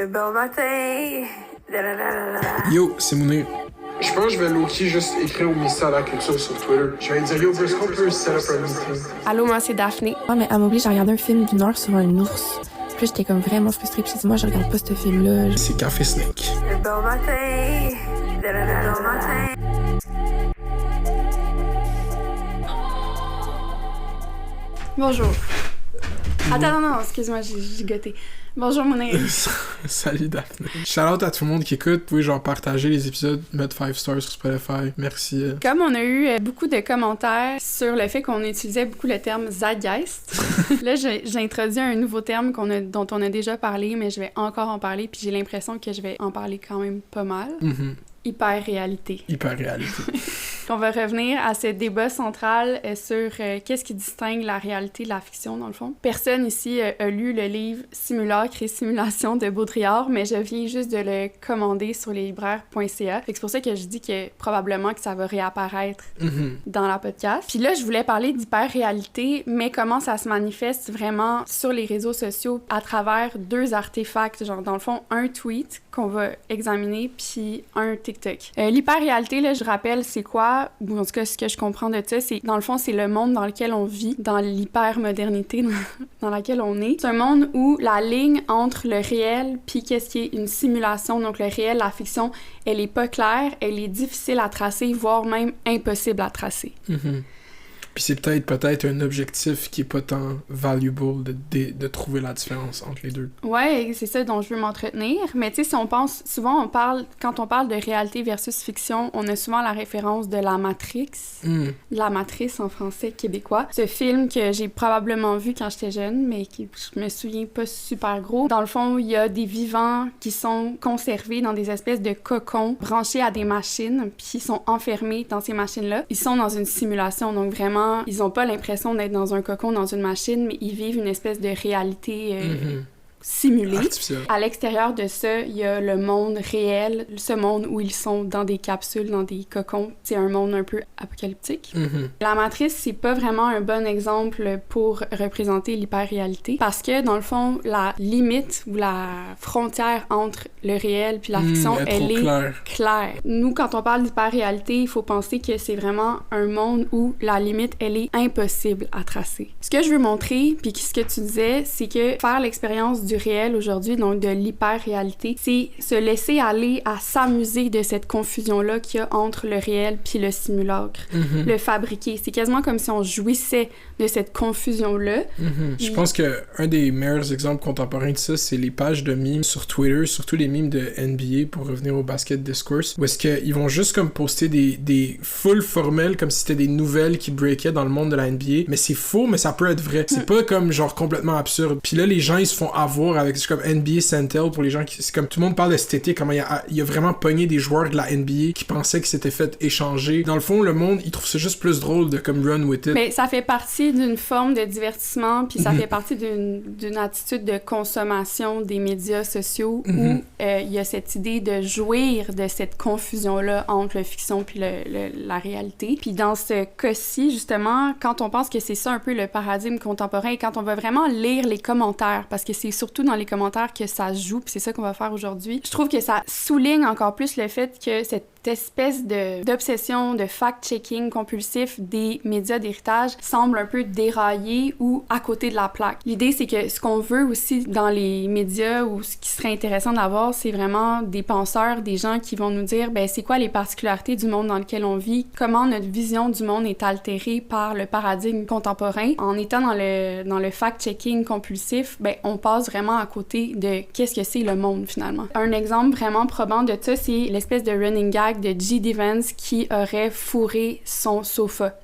Bon matin. Yo, c'est Mounir. Je pense que je vais low-key juste écrire au ministère de la Culture sur Twitter. Je vais dire, yo, est-ce qu'on peut set up un meeting? Allô, moi, c'est Daphné. Ouais, mais elle m'oblige à regarder un film d'une heure sur un ours. Puis là, j'étais comme vraiment frustrée. Puis j'ai dit, moi, je regarde pas ce film-là. C'est Café Snake. Bon matin. Bon matin. Bonjour. Attends, non, excuse-moi, j'ai gigoté. Bonjour, mon ami. Salut Daphné. Shout-out à tout le monde qui écoute. Vous pouvez genre partager les épisodes, mettre 5 stars sur Spotify. Merci. Comme on a eu beaucoup de commentaires sur le fait qu'on utilisait beaucoup le terme zeitgeist, là, j'ai introduit un nouveau terme dont on a déjà parlé, mais je vais encore en parler, puis j'ai l'impression que je vais en parler quand même pas mal. Mm-hmm. Hyper-réalité. Hyper-réalité. On va revenir à ce débat central sur qu'est-ce qui distingue la réalité de la fiction, dans le fond. Personne ici a lu le livre « Simulacre et simulation » de Baudrillard, mais je viens juste de le commander sur leslibraires.ca. C'est pour ça que je dis que probablement que ça va réapparaître dans la podcast. Puis là, je voulais parler d'hyper-réalité, mais comment ça se manifeste vraiment sur les réseaux sociaux à travers deux artefacts, genre dans le fond, un tweet qu'on va examiner, puis un TikTok. L'hyper-réalité, là, je rappelle, c'est quoi? Ou en tout cas, ce que je comprends de ça, c'est, dans le fond, c'est le monde dans lequel on vit, dans l'hyper-modernité dans laquelle on est. C'est un monde où la ligne entre le réel puis qu'est-ce qui est une simulation, donc le réel, la fiction, elle est pas claire, elle est difficile à tracer, voire même impossible à tracer. Mm-hmm. Puis c'est peut-être un objectif qui est pas tant valuable de trouver la différence entre les deux. Ouais, c'est ça dont je veux m'entretenir. Mais tu sais, si on pense, souvent quand on parle de réalité versus fiction, on a souvent la référence de la Matrix, la Matrice en français québécois. Ce film que j'ai probablement vu quand j'étais jeune, mais qui je me souviens pas super gros. Dans le fond, il y a des vivants qui sont conservés dans des espèces de cocons branchés à des machines, puis ils sont enfermés dans ces machines-là. Ils sont dans une simulation, donc vraiment ils ont pas l'impression d'être dans un cocon, dans une machine, mais ils vivent une espèce de réalité simulée. Artificielle. À l'extérieur de ça, il y a le monde réel, ce monde où ils sont dans des capsules, dans des cocons. C'est un monde un peu apocalyptique. La Matrice, c'est pas vraiment un bon exemple pour représenter l'hyper-réalité, parce que, dans le fond, la limite ou la frontière entre le réel puis la fiction, elle est claire. Nous, quand on parle d'hyper-réalité, il faut penser que c'est vraiment un monde où la limite, elle est impossible à tracer. Ce que je veux montrer, puis ce que tu disais, c'est que faire l'expérience du réel aujourd'hui, donc de l'hyper-réalité, c'est se laisser aller à s'amuser de cette confusion-là qu'il y a entre le réel puis le simulacre, le fabriqué. C'est quasiment comme si on jouissait de cette confusion-là. Je pense que un des meilleurs exemples contemporains de ça, c'est les pages de mimes sur Twitter, surtout les mimes de NBA, pour revenir au basket discourse, où est-ce qu'ils vont juste comme poster des full formels, comme si c'était des nouvelles qui breakaient dans le monde de la NBA, mais c'est faux, mais ça peut être vrai. C'est pas comme genre complètement absurde. Puis là, les gens, ils se font avoir avec, c'est comme NBA Centel pour les gens qui, c'est comme tout le monde parle de cet été, comment il a vraiment pogné des joueurs de la NBA qui pensaient qu'ils s'étaient fait échanger. Dans le fond, le monde, il trouve ça juste plus drôle de comme run with it. Mais ça fait partie d'une forme de divertissement, puis ça fait partie d'une attitude de consommation des médias sociaux où il y a cette idée de jouir de cette confusion-là entre la fiction puis la réalité. Puis dans ce cas-ci, justement, quand on pense que c'est ça un peu le paradigme contemporain, et quand on va vraiment lire les commentaires, parce que c'est surtout dans les commentaires que ça se joue, puis c'est ça qu'on va faire aujourd'hui, je trouve que ça souligne encore plus le fait que cette espèce d'obsession, de fact-checking compulsif des médias d'héritage semble un peu déraillé ou à côté de la plaque. L'idée, c'est que ce qu'on veut aussi dans les médias, ou ce qui serait intéressant d'avoir, c'est vraiment des penseurs, des gens qui vont nous dire, ben c'est quoi les particularités du monde dans lequel on vit, comment notre vision du monde est altérée par le paradigme contemporain. En étant dans le fact-checking compulsif, ben on passe vraiment à côté de qu'est-ce que c'est le monde, finalement. Un exemple vraiment probant de ça, c'est l'espèce de running gag de J.D. Vance qui aurait fourré son sofa.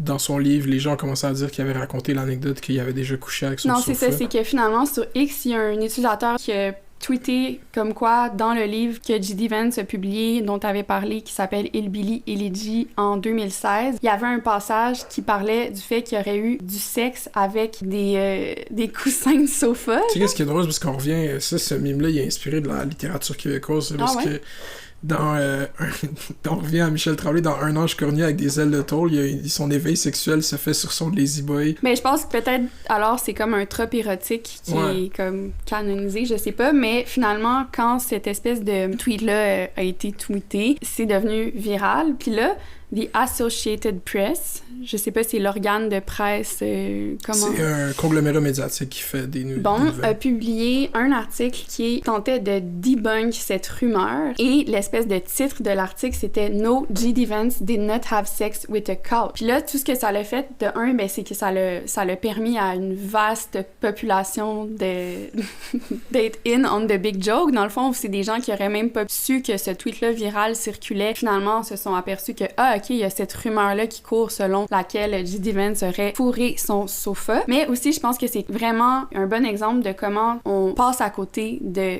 Dans son livre, les gens commençaient à dire qu'il avait raconté l'anecdote qu'il avait déjà couché avec son sofa. Non, c'est ça, c'est que finalement, sur X, il y a un utilisateur qui a tweeté comme quoi, dans le livre que J.D. Vance a publié, dont tu avais parlé, qui s'appelle Hillbilly Elegy en 2016, il y avait un passage qui parlait du fait qu'il y aurait eu du sexe avec des coussins de sofa. Tu sais qu'est-ce qui est drôle, parce qu'on revient, ce mime-là, il est inspiré de la littérature québécoise, parce que on revient à Michel Tremblay dans Un ange cornu avec des ailes de tôle, son éveil sexuel se fait sur son Lazy Boy. Mais je pense que peut-être, alors, c'est comme un trope érotique qui est comme canonisé, je sais pas, mais finalement, quand cette espèce de tweet-là a été tweeté, c'est devenu viral, puis là, The Associated Press, je sais pas si c'est l'organe de presse, comment... C'est un conglomérat médiatique qui fait des nouvelles. A publié un article qui tentait de debunk cette rumeur, et l'espèce de titre de l'article, c'était « No, J.D. Vance did not have sex with a cult ». Puis là, tout ce que ça l'a fait, de un, ben, c'est que ça l'a permis à une vaste population d'être in on the big joke. Dans le fond, c'est des gens qui auraient même pas su que ce tweet-là viral circulait. Finalement, se sont aperçus que, OK, il y a cette rumeur-là qui court selon laquelle J.D. Vance aurait fourré son sofa. Mais aussi, je pense que c'est vraiment un bon exemple de comment on passe à côté de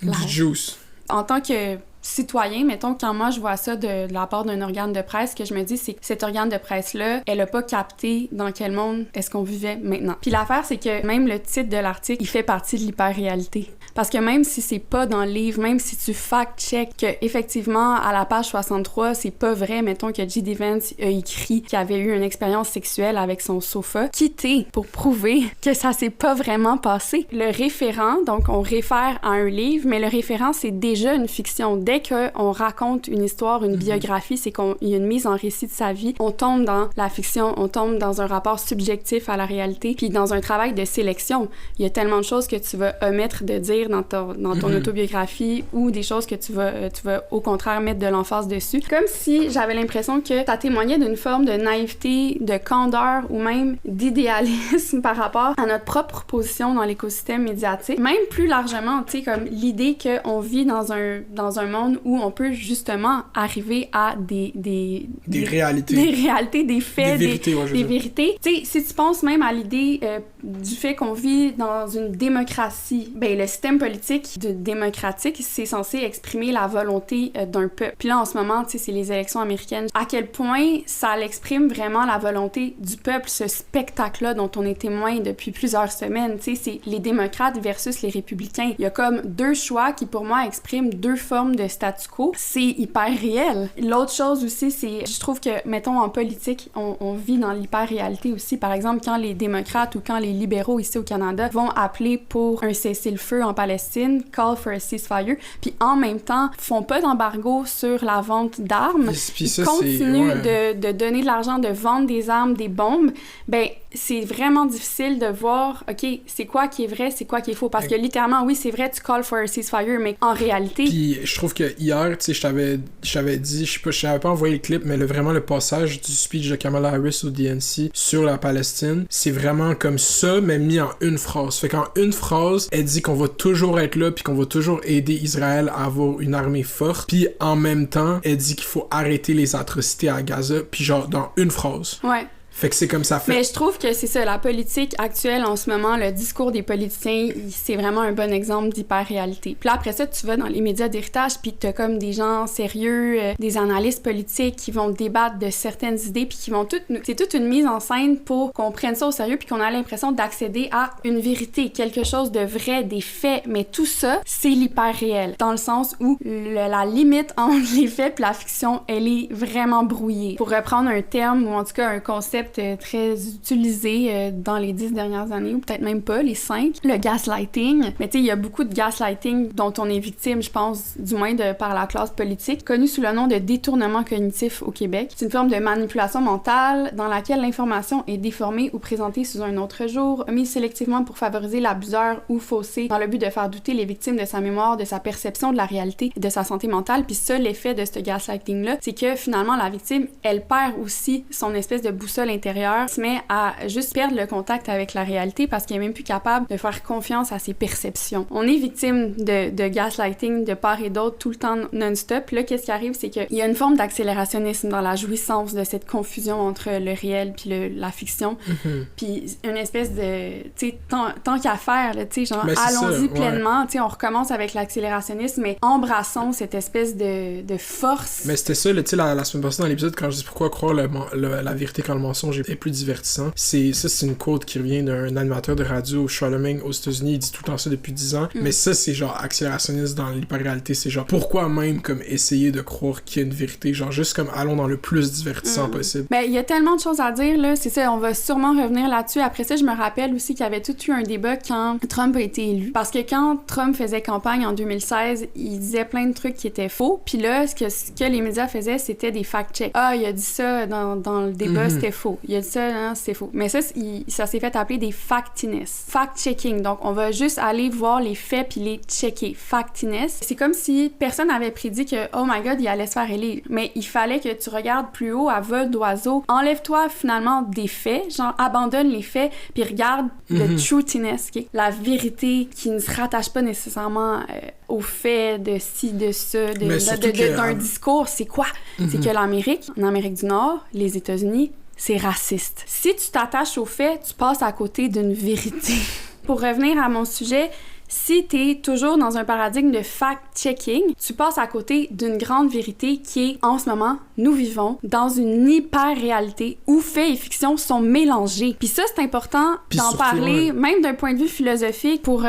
du juice. En tant que citoyen, mettons, quand moi je vois ça de la part d'un organe de presse, ce que je me dis, c'est que cet organe de presse-là, elle a pas capté dans quel monde est-ce qu'on vivait maintenant. Puis l'affaire, c'est que même le titre de l'article, il fait partie de l'hyper-réalité. Parce que même si c'est pas dans le livre, même si tu fact-check que effectivement à la page 63, c'est pas vrai, mettons que J.D. Vance a écrit qu'il avait eu une expérience sexuelle avec son sofa, qui t'es pour prouver que ça s'est pas vraiment passé. Le référent, donc on réfère à un livre, mais le référent, c'est déjà une fiction. Dès qu'on raconte une histoire, une biographie, c'est qu'il y a une mise en récit de sa vie, on tombe dans la fiction, on tombe dans un rapport subjectif à la réalité, puis dans un travail de sélection. Il y a tellement de choses que tu vas omettre de dire dans ton autobiographie, ou des choses que tu vas au contraire mettre de l'emphase dessus. Comme si j'avais l'impression que ça témoignait d'une forme de naïveté, de candeur ou même d'idéalisme par rapport à notre propre position dans l'écosystème médiatique. Même plus largement, tu sais, comme l'idée qu'on vit dans un monde où on peut justement arriver à des réalités. Des réalités, des faits, des vérités. Tu sais, si tu penses même à l'idée du fait qu'on vit dans une démocratie, ben le système politique démocratique, c'est censé exprimer la volonté d'un peuple. Puis là, en ce moment, tu sais, c'est les élections américaines. À quel point ça exprime vraiment la volonté du peuple, ce spectacle-là dont on est témoin depuis plusieurs semaines. Tu sais, c'est les démocrates versus les républicains. Il y a comme deux choix qui, pour moi, expriment deux formes de statu quo. C'est hyper réel. L'autre chose aussi, c'est, je trouve que, mettons, en politique, on vit dans l'hyper-réalité aussi. Par exemple, quand les démocrates ou quand les libéraux ici au Canada vont appeler pour un cessez-le-feu en Palestine, call for a ceasefire, puis en même temps, font pas d'embargo sur la vente d'armes, ils continuent de donner de l'argent, de vendre des armes, des bombes, ben c'est vraiment difficile de voir, OK, c'est quoi qui est vrai, c'est quoi qui est faux. Parce que littéralement, oui, c'est vrai, tu call for a ceasefire, mais en réalité... Puis je trouve que hier, tu sais, je t'avais dit, je t'avais pas envoyé le clip, mais vraiment le passage du speech de Kamala Harris au DNC sur la Palestine, c'est vraiment comme ça, mais mis en une phrase. Fait qu'en une phrase, elle dit qu'on va toujours être là, puis qu'on va toujours aider Israël à avoir une armée forte, puis en même temps, elle dit qu'il faut arrêter les atrocités à Gaza, puis genre dans une phrase. Ouais. Fait que c'est comme ça fait. Mais je trouve que c'est ça, la politique actuelle en ce moment, le discours des politiciens, c'est vraiment un bon exemple d'hyper-réalité. Puis là, après ça, tu vas dans les médias d'héritage, puis t'as comme des gens sérieux, des analystes politiques qui vont débattre de certaines idées, puis qui vont c'est toute une mise en scène pour qu'on prenne ça au sérieux, puis qu'on a l'impression d'accéder à une vérité, quelque chose de vrai, des faits. Mais tout ça, c'est l'hyper-réel. Dans le sens où la limite entre les faits puis la fiction, elle est vraiment brouillée. Pour reprendre un terme, ou en tout cas un concept très utilisé dans les 10 dernières années, ou peut-être même pas, les 5, le gaslighting. Mais tu sais, il y a beaucoup de gaslighting dont on est victime, je pense, du moins par la classe politique, connu sous le nom de détournement cognitif au Québec. C'est une forme de manipulation mentale dans laquelle l'information est déformée ou présentée sous un autre jour, mise sélectivement pour favoriser l'abuseur ou faussée, dans le but de faire douter les victimes de sa mémoire, de sa perception de la réalité et de sa santé mentale. Puis ça, l'effet de ce gaslighting-là, c'est que finalement, la victime, elle perd aussi son espèce de boussole intérieure, se met à juste perdre le contact avec la réalité parce qu'elle est même plus capable de faire confiance à ses perceptions. On est victime de gaslighting de part et d'autre tout le temps non-stop. Puis là, qu'est-ce qui arrive, c'est qu'il y a une forme d'accélérationnisme dans la jouissance de cette confusion entre le réel puis la fiction. Puis une espèce de, tu sais, tant qu'à faire, tu sais, genre, allons-y pleinement, tu sais, on recommence avec l'accélérationnisme, mais embrassons cette espèce de force. Mais c'était ça, tu sais, la semaine passée dans l'épisode, quand je dis pourquoi croire la vérité quand le mensonge mensonge est plus divertissant. C'est une quote qui revient d'un animateur de radio, Charlemagne, aux États-Unis. Il dit tout le temps ça depuis 10 ans. Mais ça, c'est genre accélérationniste dans l'hyper-réalité. C'est genre, pourquoi même comme essayer de croire qu'il y a une vérité? Genre, juste comme allons dans le plus divertissant possible. Ben, il y a tellement de choses à dire, là. C'est ça, on va sûrement revenir là-dessus. Après ça, je me rappelle aussi qu'il y avait tout eu un débat quand Trump a été élu. Parce que quand Trump faisait campagne en 2016, il disait plein de trucs qui étaient faux. Puis là, ce que les médias faisaient, c'était des fact-checks. Ah, il a dit ça dans le débat, c'était faux. Il a dit ça, non, c'était faux. Mais ça, ça s'est fait appeler des factiness. Fact-checking. Donc, on va juste aller voir les faits puis les checker. Factiness. C'est comme si personne avait prédit que, oh my god, il allait se faire élire. Mais il fallait que tu regardes plus haut à vol d'oiseau. Enlève-toi finalement des faits, genre abandonne les faits puis regarde le truthiness, okay? La vérité qui ne se rattache pas nécessairement aux faits de ci, de ça, d'un discours. C'est quoi? C'est que en Amérique du Nord, les États-Unis, c'est raciste. Si tu t'attaches aux faits, tu passes à côté d'une vérité. Pour revenir à mon sujet, si t'es toujours dans un paradigme de fact-checking, tu passes à côté d'une grande vérité qui est, en ce moment, nous vivons dans une hyper-réalité où faits et fiction sont mélangés. Puis ça, c'est important d'en parler, même d'un point de vue philosophique, pour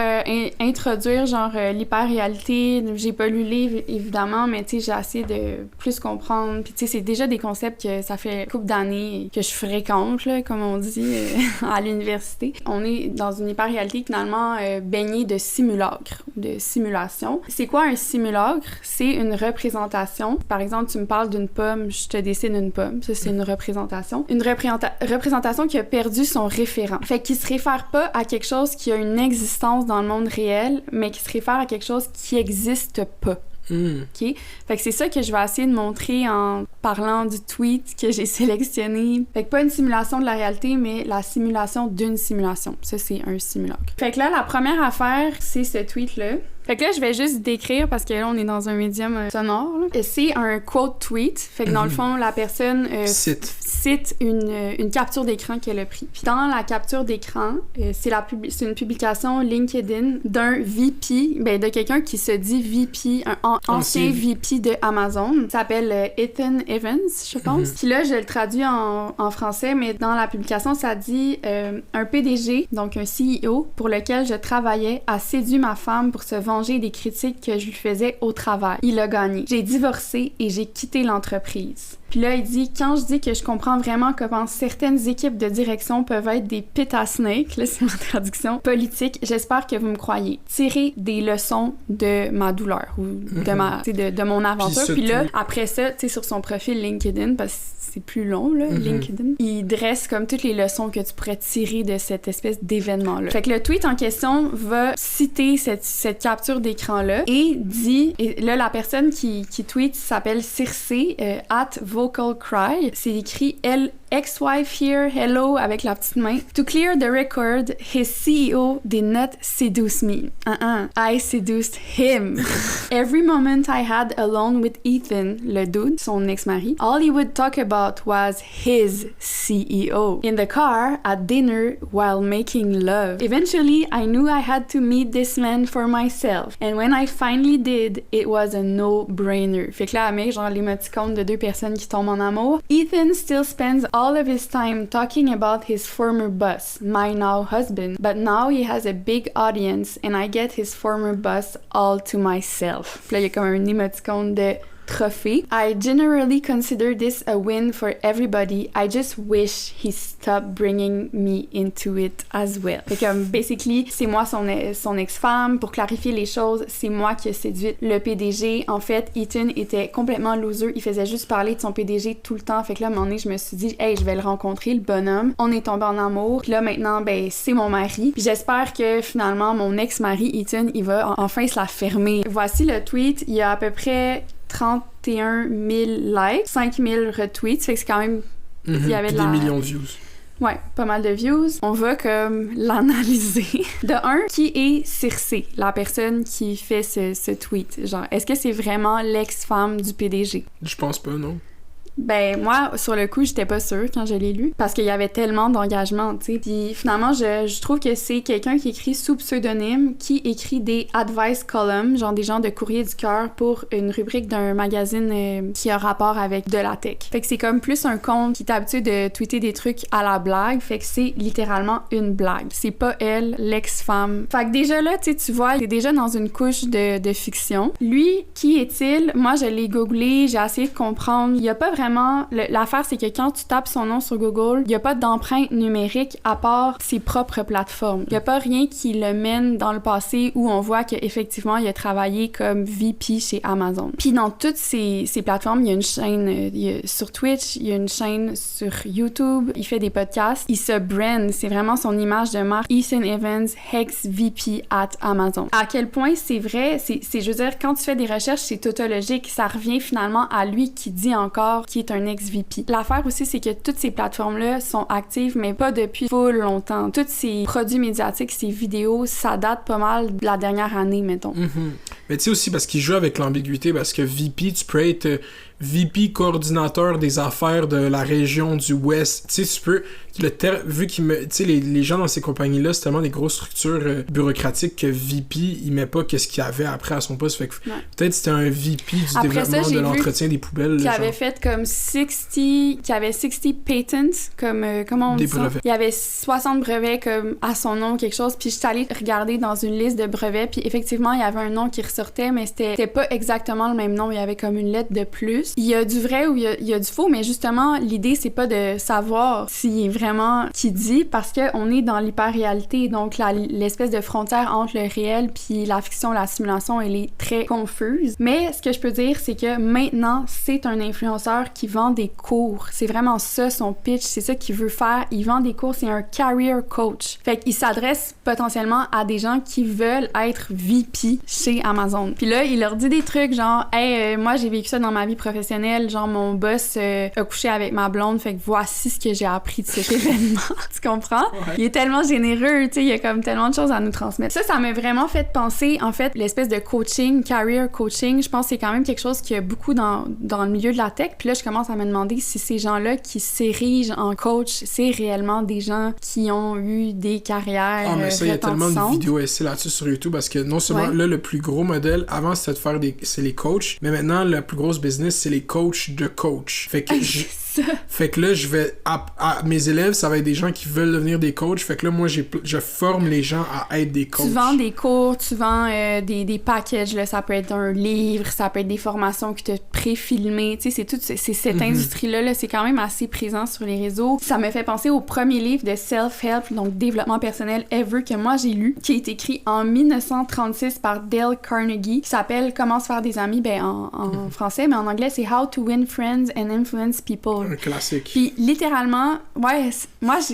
introduire, genre, l'hyper-réalité. J'ai pas lu le livre, évidemment, mais tu sais, j'ai essayé de plus comprendre. Puis tu sais, c'est déjà des concepts que ça fait une couple d'années que je fréquente, là, comme on dit, à l'université. On est dans une hyper-réalité, finalement, baignée de simulacre, de simulation. C'est quoi un simulacre? C'est une représentation. Par exemple, tu me parles d'une pomme, je te dessine une pomme. Ça, c'est une représentation. Une représentation qui a perdu son référent. Fait qu'il se réfère pas à quelque chose qui a une existence dans le monde réel, mais qui se réfère à quelque chose qui existe pas. OK? Fait que c'est ça que je vais essayer de montrer en parlant du tweet que j'ai sélectionné. Fait que pas une simulation de la réalité, mais la simulation d'une simulation. Ça, c'est un simulacre. Fait que là, la première affaire, c'est ce tweet-là. Fait que là, je vais juste décrire parce que là, on est dans un médium sonore. Là. C'est un quote tweet. Fait que dans le fond, la personne cite une capture d'écran qu'elle a pris. Puis dans la capture d'écran, c'est une publication LinkedIn d'un VP, de quelqu'un qui se dit VP, un ancien VP de Amazon. Il s'appelle Ethan Evans, je pense. Puis là, je le traduis en français, mais dans la publication, ça dit un PDG, donc un CEO, pour lequel je travaillais, a séduit ma femme pour se venger des critiques que je lui faisais au travail. Il a gagné. J'ai divorcé et j'ai quitté l'entreprise. Puis là, il dit, quand je dis que je comprends vraiment comment certaines équipes de direction peuvent être des pit à snake, là c'est ma traduction, politique, j'espère que vous me croyez. Tirez des leçons de ma douleur ou de mon aventure. Puis là, après ça, tu sais, sur son profil LinkedIn, parce que c'est plus long, là, LinkedIn, il dresse comme toutes les leçons que tu pourrais tirer de cette espèce d'événement-là. Fait que le tweet en question va citer cette capture d'écran-là et dit, et là, la personne qui tweet s'appelle Circé, @Vocal Cry. C'est écrit ex-wife here, hello, avec la petite main. To clear the record, his CEO did not seduce me. I seduced him. Every moment I had alone with Ethan, le dude, son ex-mari, all he would talk about was his CEO. In the car, at dinner, while making love. Eventually, I knew I had to meet this man for myself. And when I finally did, it was a no-brainer. Fait que là, elle met genre l'émoticône de deux personnes qui tombent en amour. Ethan still spends all of his time talking about his former boss, my now husband, but now he has a big audience and I get his former boss all to myself. Puis là, il y a comme un émoticône de trophée. I generally consider this a win for everybody. I just wish he stopped bringing me into it as well. Fait comme, basically, c'est moi son ex-femme. Pour clarifier les choses, c'est moi qui ai séduit le PDG. En fait, Ethan était complètement loser. Il faisait juste parler de son PDG tout le temps. Fait que là, à un moment donné, je me suis dit, hey, je vais le rencontrer, le bonhomme. On est tombé en amour. Puis là, maintenant, c'est mon mari. Puis j'espère que, finalement, mon ex-mari, Ethan, il va enfin se la fermer. Voici le tweet. Il y a à peu près 31 000 likes, 5 000 retweets, fait que c'est quand même... Il y avait des millions de views. Ouais, pas mal de views. On va comme l'analyser. De un, qui est Circé, la personne qui fait ce tweet? Genre, est-ce que c'est vraiment l'ex-femme du PDG? Je pense pas, non. Ben, moi, sur le coup, j'étais pas sûre quand je l'ai lu, parce qu'il y avait tellement d'engagement, tu sais. Puis finalement, je trouve que c'est quelqu'un qui écrit sous pseudonyme, qui écrit des advice columns, genre des genres de courrier du cœur pour une rubrique d'un magazine qui a rapport avec de la tech. Fait que c'est comme plus un compte qui est habitué de tweeter des trucs à la blague, fait que c'est littéralement une blague. C'est pas elle, l'ex-femme. Fait que déjà là, tu vois, il est déjà dans une couche de fiction. Lui, qui est-il? Moi, je l'ai googlé, j'ai essayé de comprendre. Il y a pas vraiment... L'affaire, c'est que quand tu tapes son nom sur Google, il y a pas d'empreinte numérique à part ses propres plateformes. Il y a pas rien qui le mène dans le passé où on voit qu'effectivement, il a travaillé comme VP chez Amazon. Puis dans toutes ces plateformes, il y a une chaîne sur Twitch, il y a une chaîne sur YouTube, il fait des podcasts, il se brand, c'est vraiment son image de marque. Ethan Evans, Hex VP at Amazon. À quel point c'est vrai, je veux dire, quand tu fais des recherches, c'est tautologique, ça revient finalement à lui qui dit encore qu'il est un ex-VP. L'affaire aussi, c'est que toutes ces plateformes-là sont actives, mais pas depuis full longtemps. Tous ces produits médiatiques, ces vidéos, ça date pas mal de la dernière année, mettons. Mais tu sais aussi, parce qu'il joue avec l'ambiguïté, parce que VP, tu peux être VP coordinateur des affaires de la région du Ouest. Tu sais, tu peux... vu qu'il me... Tu sais, les gens dans ces compagnies-là, c'est tellement des grosses structures bureaucratique que VP, il met pas qu'est-ce qu'il y avait après à son poste. Fait que peut-être c'était un VP du après développement ça, de l'entretien des poubelles. Qui avait fait comme 60 patents, comme comment on dit ça? Il y avait 60 brevets comme à son nom, quelque chose. Puis je suis allée regarder dans une liste de brevets, puis effectivement, il y avait un nom qui ressortait, mais c'était pas exactement le même nom. Il y avait comme une lettre de plus. Il y a du vrai ou il y a du faux, mais justement, l'idée, c'est pas de savoir s'il est vraiment qui dit, parce qu'on est dans l'hyper-réalité, donc l'espèce de frontière entre le réel puis la fiction, la simulation, elle est très confuse. Mais ce que je peux dire, c'est que maintenant, c'est un influenceur qui vend des cours. C'est vraiment ça, son pitch, c'est ça qu'il veut faire. Il vend des cours, c'est un career coach. Fait qu'il s'adresse potentiellement à des gens qui veulent être VP chez Amazon. Puis là, il leur dit des trucs genre « Hey, moi, j'ai vécu ça dans ma vie professionnelle, genre mon boss a couché avec ma blonde, fait que voici ce que j'ai appris de cet événement. » Tu comprends? Ouais. Il est tellement généreux, tu sais, il y a comme tellement de choses à nous transmettre. Ça m'a vraiment fait penser, en fait, l'espèce de coaching, career coaching, je pense que c'est quand même quelque chose qu'il y a beaucoup dans le milieu de la tech. Puis là, je commence à me demander si ces gens-là qui s'érigent en coach, c'est réellement des gens qui ont eu des carrières Ah, mais ça, il y a tellement de vidéos essais là-dessus sur YouTube, parce que non seulement, là, le plus gros modèle, avant, c'était de faire c'est les coachs, mais maintenant, la plus grosse business, c'est les coachs de coach. Fait que fait que là, je vais à mes élèves, ça va être des gens qui veulent devenir des coachs. Fait que là, moi, je forme les gens à être des coachs. Tu vends des cours, tu vends des packages, là, ça peut être un livre, ça peut être des formations qui te pré-filmées. Tu sais, c'est cette industrie-là, là, c'est quand même assez présent sur les réseaux. Ça me fait penser au premier livre de self-help, donc développement personnel ever, que moi j'ai lu, qui est écrit en 1936 par Dale Carnegie, qui s'appelle Comment se faire des amis, en français, mais en anglais, c'est How to Win Friends and Influence People. Un classique. Puis littéralement, moi,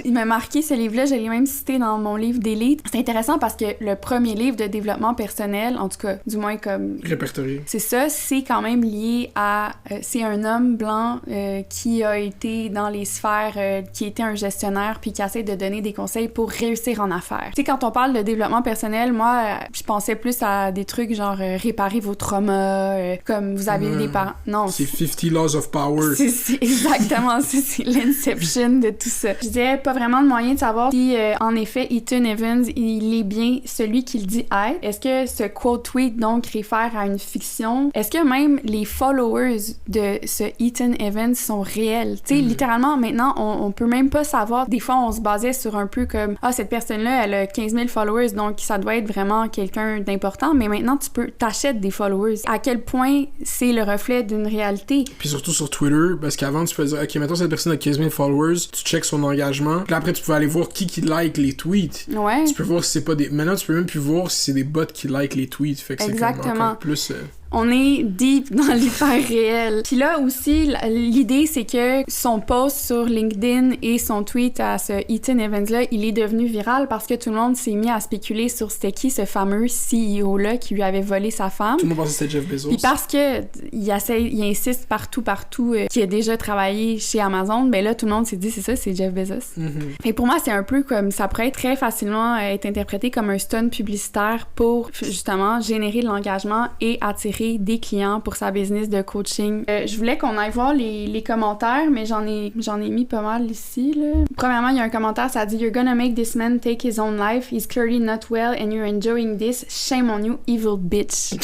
il m'a marqué ce livre-là, je l'ai même cité dans mon livre d'élite. C'est intéressant parce que le premier livre de développement personnel, en tout cas, du moins comme... répertorié. C'est ça, c'est quand même lié à... c'est un homme blanc qui a été dans les sphères, qui était un gestionnaire, puis qui essaie de donner des conseils pour réussir en affaires. Tu sais, quand on parle de développement personnel, moi, je pensais plus à des trucs genre réparer vos traumas, comme vous avez eu des parents... Non. C'est 50 Laws of Power. C'est exactement ça, c'est l'inception de tout ça. Je disais pas vraiment de moyen de savoir si, en effet, Ethan Evans, il est bien celui qu'il dit être. Est-ce que ce quote tweet, donc, réfère à une fiction? Est-ce que même les followers de ce Ethan Evans sont réels? Tu sais, littéralement, maintenant, on peut même pas savoir. Des fois, on se basait sur un peu comme, cette personne-là, elle a 15 000 followers, donc ça doit être vraiment quelqu'un d'important. Mais maintenant, t'achètes des followers. À quel point c'est le reflet d'une réalité? Puis surtout sur Twitter, parce qu'avant, tu peux dire, OK, mettons cette personne a 15 000 followers, tu checkes son engagement, puis après, tu peux aller voir qui like les tweets. Ouais. Tu peux voir si c'est pas des... Maintenant, tu peux même plus voir si c'est des bots qui like les tweets. Fait que c'est comme encore plus... On est deep dans l'hyper-réel. Puis là aussi, l'idée, c'est que son post sur LinkedIn et son tweet à ce Ethan Evans-là, il est devenu viral parce que tout le monde s'est mis à spéculer sur c'était qui ce fameux CEO-là qui lui avait volé sa femme. Tout le monde pensait que c'était Jeff Bezos. Puis parce que il insiste partout qu'il a déjà travaillé chez Amazon, ben là, tout le monde s'est dit, c'est ça, c'est Jeff Bezos. Et pour moi, c'est un peu comme, ça pourrait très facilement être interprété comme un stunt publicitaire pour, justement, générer de l'engagement et attirer attirer des clients pour sa business de coaching. Je voulais qu'on aille voir les commentaires, mais j'en ai mis pas mal ici, là. Premièrement, il y a un commentaire, ça dit « You're gonna make this man take his own life. He's clearly not well and you're enjoying this. Shame on you, evil bitch. »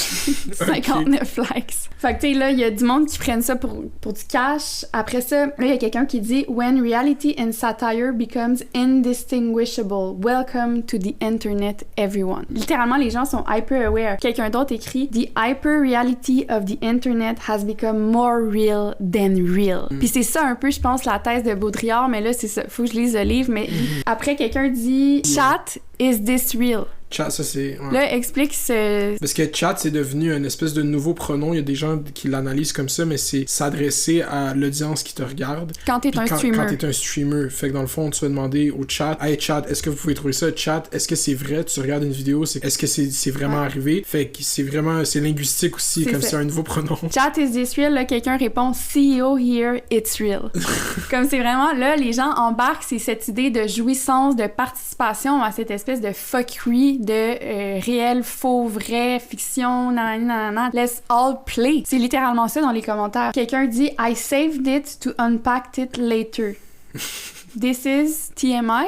59 likes. Fait que tu sais, là, il y a du monde qui prennent ça pour du cash. Après ça, là, il y a quelqu'un qui dit « When reality and satire becomes indistinguishable, welcome to the internet, everyone. » Littéralement, les gens sont hyper aware. Quelqu'un d'autre écrit « The hyper reality of the internet has become more real than real. » Puis c'est ça un peu, je pense, la thèse de Baudrillard, mais là, c'est ça. Faut que je lise le livre, mais après, quelqu'un dit « Chat, is this real? » Chat, ça c'est... Ouais. Là, explique ce... Parce que chat, c'est devenu une espèce de nouveau pronom. Il y a des gens qui l'analysent comme ça, mais c'est s'adresser à l'audience qui te regarde. Quand t'es un streamer. Quand t'es un streamer. Fait que dans le fond, tu vas demander au chat, « Hey chat, est-ce que vous pouvez trouver ça? Chat, est-ce que c'est vrai? Tu regardes une vidéo, est-ce que c'est vraiment arrivé? » Fait que c'est vraiment... C'est linguistique aussi, comme c'est un nouveau pronom. Chat, is this real? Là, quelqu'un répond, CEO here, it's real. Comme c'est vraiment... Là, les gens embarquent, c'est cette idée de jouissance, de participation à cette espèce de fuckery de réel, faux, vrai, fiction, nanana, let's all play. C'est littéralement ça dans les commentaires. Quelqu'un dit « I saved it to unpack it later. This is TMI? »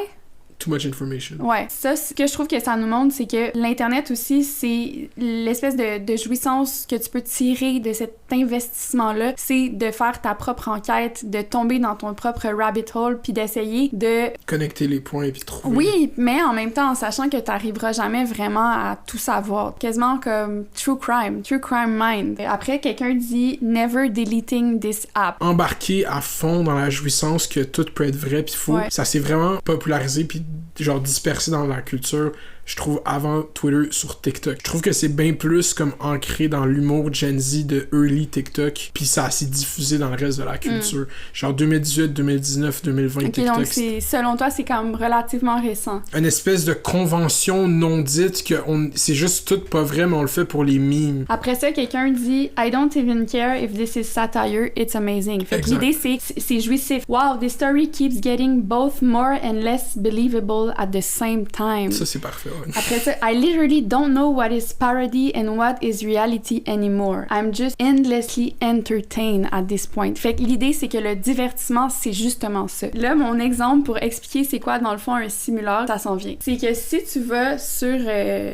Too much information. Ouais. Ça, ce que je trouve que ça nous montre, c'est que l'Internet aussi, c'est l'espèce de jouissance que tu peux tirer de cet investissement-là, c'est de faire ta propre enquête, de tomber dans ton propre rabbit hole, puis d'essayer de... Connecter les points et puis trouver... Oui, mais en même temps, en sachant que t'arriveras jamais vraiment à tout savoir. Quasiment comme True Crime Mind. Après, quelqu'un dit « Never deleting this app ». Embarquer à fond dans la jouissance que tout peut être vrai puis faux. Ouais. Ça s'est vraiment popularisé puis genre dispersé dans la culture, je trouve, avant Twitter sur TikTok. Je trouve que c'est bien plus comme ancré dans l'humour Gen Z de early TikTok, puis ça s'est diffusé dans le reste de la culture. Genre 2018, 2019, 2020 TikTok. Donc selon toi, c'est quand même relativement récent. Une espèce de convention non dite que c'est juste tout pas vrai, mais on le fait pour les memes. Après ça, quelqu'un dit « I don't even care if this is satire, it's amazing. » Fait que l'idée, c'est jouissif. « Wow, this story keeps getting both more and less believable at the same time. » Ça, c'est parfait. Après ça, I literally don't know what is parody and what is reality anymore. I'm just endlessly entertained at this point. Fait que l'idée, c'est que le divertissement, c'est justement ça. Là, mon exemple pour expliquer c'est quoi, dans le fond, un simulacre, ça s'en vient. C'est que si tu vas sur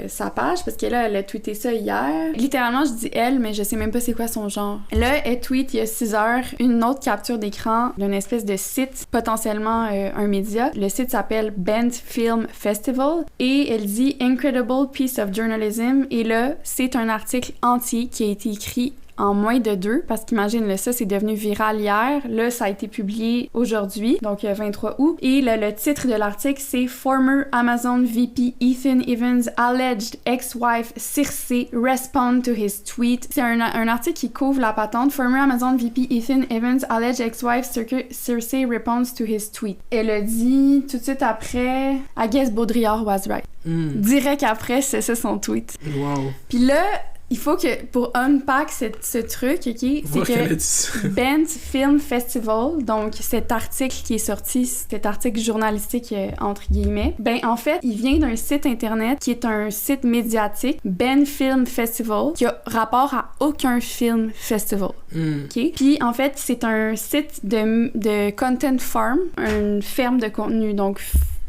sa page, parce que là, elle a tweeté ça hier, littéralement, je dis elle, mais je sais même pas c'est quoi son genre. Là, elle tweet il y a 6 heures une autre capture d'écran d'une espèce de site, potentiellement un média. Le site s'appelle Bent Film Festival et elle dit « Incredible piece of journalism » et là, c'est un article entier qui a été écrit en moins de 2, parce qu'imagine, ça, c'est devenu viral hier. Là, ça a été publié aujourd'hui, donc 23 août. Et le titre de l'article, c'est « Former Amazon VP Ethan Evans' alleged ex-wife Circe respond to his tweet ». C'est un article qui couvre la patente « Former Amazon VP Ethan Evans' alleged ex-wife Circe responds to his tweet ». Elle a dit tout de suite après « I guess Baudrillard was right ». Direct après, c'est ça son tweet. Wow. Puis là, il faut que, pour unpack ce truc, OK, c'est que Bent Film Festival, donc cet article qui est sorti, cet article journalistique, entre guillemets, ben en fait, il vient d'un site internet qui est un site médiatique, Bent Film Festival, qui a rapport à aucun film festival. OK? Puis en fait, c'est un site de content farm, une ferme de contenu, donc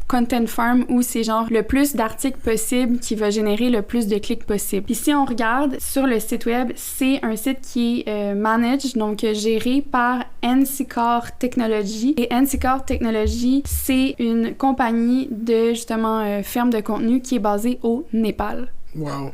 content farm où c'est genre le plus d'articles possible qui va générer le plus de clics possible. Puis si on regarde sur le site web, c'est un site qui est managed, donc géré par NCCOR Technology. Et NCCOR Technology, c'est une compagnie de justement ferme de contenu qui est basée au Népal. Wow.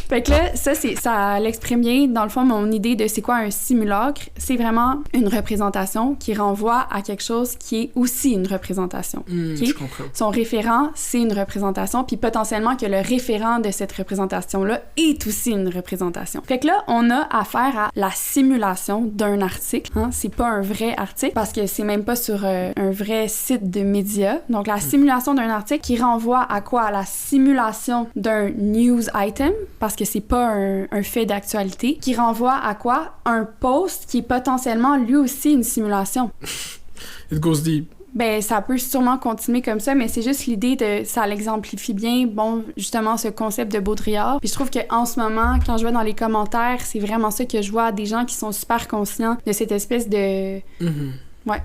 Fait que là, ça l'exprime bien, dans le fond, mon idée de c'est quoi un simulacre. C'est vraiment une représentation qui renvoie à quelque chose qui est aussi une représentation. Okay? Je comprends. Son référent, c'est une représentation, puis potentiellement que le référent de cette représentation-là est aussi une représentation. Fait que là, on a affaire à la simulation d'un article. Hein? C'est pas un vrai article, parce que c'est même pas sur un vrai site de médias. Donc, la simulation d'un article qui renvoie à quoi? À la simulation d'un news item, parce que c'est pas un fait d'actualité, qui renvoie à quoi? Un post qui est potentiellement lui aussi une simulation. It goes deep. Ben, ça peut sûrement continuer comme ça, mais c'est juste l'idée de... Ça l'exemplifie bien, bon, justement, ce concept de Baudrillard. Puis je trouve qu'en ce moment, quand je vois dans les commentaires, c'est vraiment ça que je vois, des gens qui sont super conscients de cette espèce de... Ouais.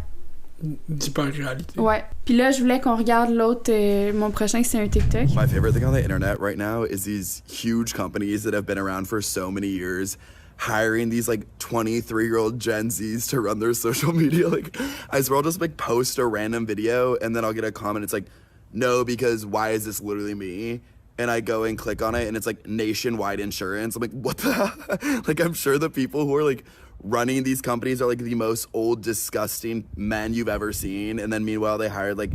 D'hyper-réalité. Ouais. Puis là, je voulais qu'on regarde l'autre... mon prochain, c'est un TikTok. My favorite thing on the internet right now is these huge companies that have been around for so many years hiring these like 23-year-old Gen Zs to run their social media. Like, I swear I'll just like post a random video and then I'll get a comment. It's like, no, because why is this literally me? And I go and click on it and it's like Nationwide Insurance. I'm like, what the hell? Like, I'm sure the people who are like running these companies are like the most old, disgusting men you've ever seen. And then meanwhile, they hired like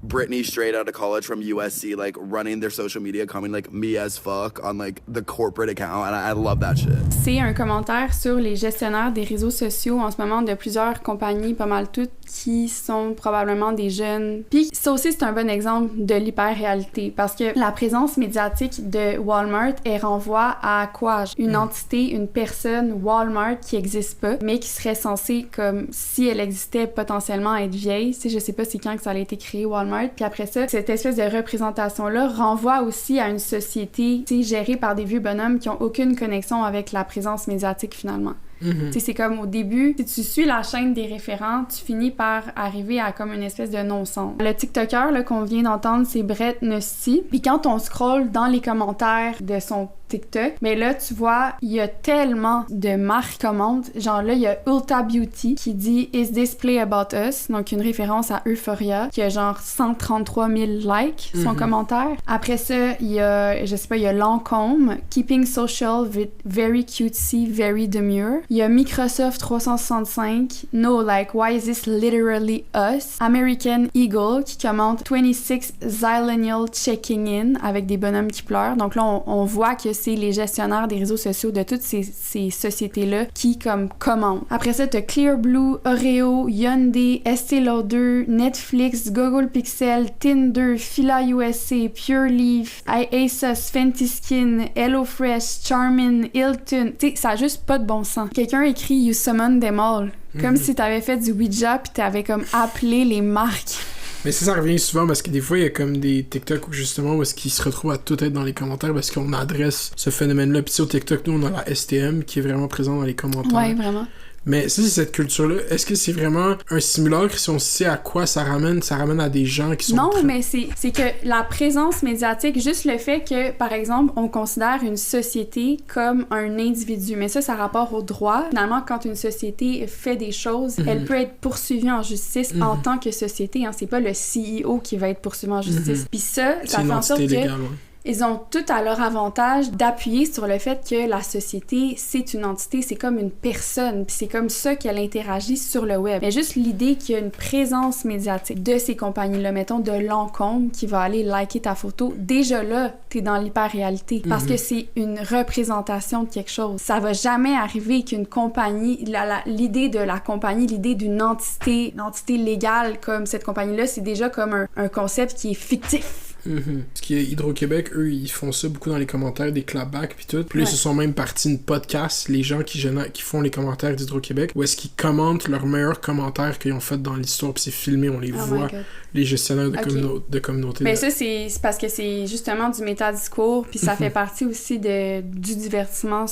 Britney straight out of college from USC, like running their social media, coming like me as fuck on like the corporate account, and I love that shit. C'est un commentaire sur les gestionnaires des réseaux sociaux en ce moment de plusieurs compagnies, pas mal toutes, qui sont probablement des jeunes. Puis ça aussi, c'est un bon exemple de l'hyper-réalité, parce que la présence médiatique de Walmart, elle renvoie à quoi? Une entité, une personne, Walmart, qui existe pas, mais qui serait censée, comme si elle existait, potentiellement être vieille. Tu sais, je sais pas c'est quand que ça a été créé, Walmart. Puis après ça, cette espèce de représentation-là renvoie aussi à une société, tu sais, gérée par des vieux bonhommes qui ont aucune connexion avec la présence médiatique, finalement. Tu sais, c'est comme au début, si tu suis la chaîne des référents, tu finis par arriver à comme une espèce de non-sens. Le TikToker là, qu'on vient d'entendre, c'est Brett Nusty. Puis quand on scrolle dans les commentaires de son TikTok, mais là, tu vois, il y a tellement de marques commandes. Genre là, il y a Ulta Beauty qui dit « Is this play about us? » Donc une référence à Euphoria, qui a genre 133 000 likes, son commentaire. Après ça, il y a, je sais pas, il y a Lancôme, « Keeping social with very cutesy, very demure ». Il y a Microsoft 365, « No, like, why is this literally us? » American Eagle qui commente « 26 Zillennial checking in » avec des bonhommes qui pleurent. Donc là, on voit que c'est les gestionnaires des réseaux sociaux de toutes ces sociétés-là qui comme commandent. Après ça, t'as Clearblue, Oreo, Hyundai, Estée Lauder, Netflix, Google Pixel, Tinder, Fila USA, Pure Leaf, ASOS, Fenty Skin, HelloFresh, Charmin, Hilton. Tu sais, ça a juste pas de bon sens. Quelqu'un écrit « You summon them all ». Comme si t'avais fait du Ouija pis t'avais comme appelé les marques. Mais ça revient souvent parce que des fois, il y a comme des TikTok où justement, où est-ce qu'ils se retrouvent à tout être dans les commentaires parce qu'on adresse ce phénomène-là. Puis sur TikTok, nous, on a la STM qui est vraiment présente dans les commentaires. Ouais, vraiment. Mais ça, c'est cette culture-là. Est-ce que c'est vraiment un simulacre si on sait à quoi ça ramène? Ça ramène à des gens qui sont... Non, mais c'est que la présence médiatique, juste le fait que, par exemple, on considère une société comme un individu. Mais ça rapport au droit. Finalement, quand une société fait des choses, elle peut être poursuivie en justice en tant que société. Hein. C'est pas le CEO qui va être poursuivi en justice. Puis ça fait en sorte que... Légale, ouais. Ils ont tout à leur avantage d'appuyer sur le fait que la société, c'est une entité, c'est comme une personne, puis c'est comme ça qu'elle interagit sur le web. Mais juste l'idée qu'il y a une présence médiatique de ces compagnies-là, mettons de Lancôme qui va aller liker ta photo, déjà là, t'es dans l'hyper-réalité, parce que c'est une représentation de quelque chose. Ça va jamais arriver qu'une compagnie, l'idée de la compagnie, l'idée d'une entité légale comme cette compagnie-là, c'est déjà comme un concept qui est fictif. Ce qui est Hydro-Québec, eux, ils font ça beaucoup dans les commentaires des clapbacks puis tout. Puis là, ils se sont même partis une podcast, les gens qui font les commentaires d'Hydro-Québec, où est-ce qu'ils commentent leurs meilleurs commentaires qu'ils ont fait dans l'histoire, puis c'est filmé, on les voit, les gestionnaires de communauté. Mais ça, c'est parce que c'est justement du métadiscours, puis ça fait partie aussi du divertissement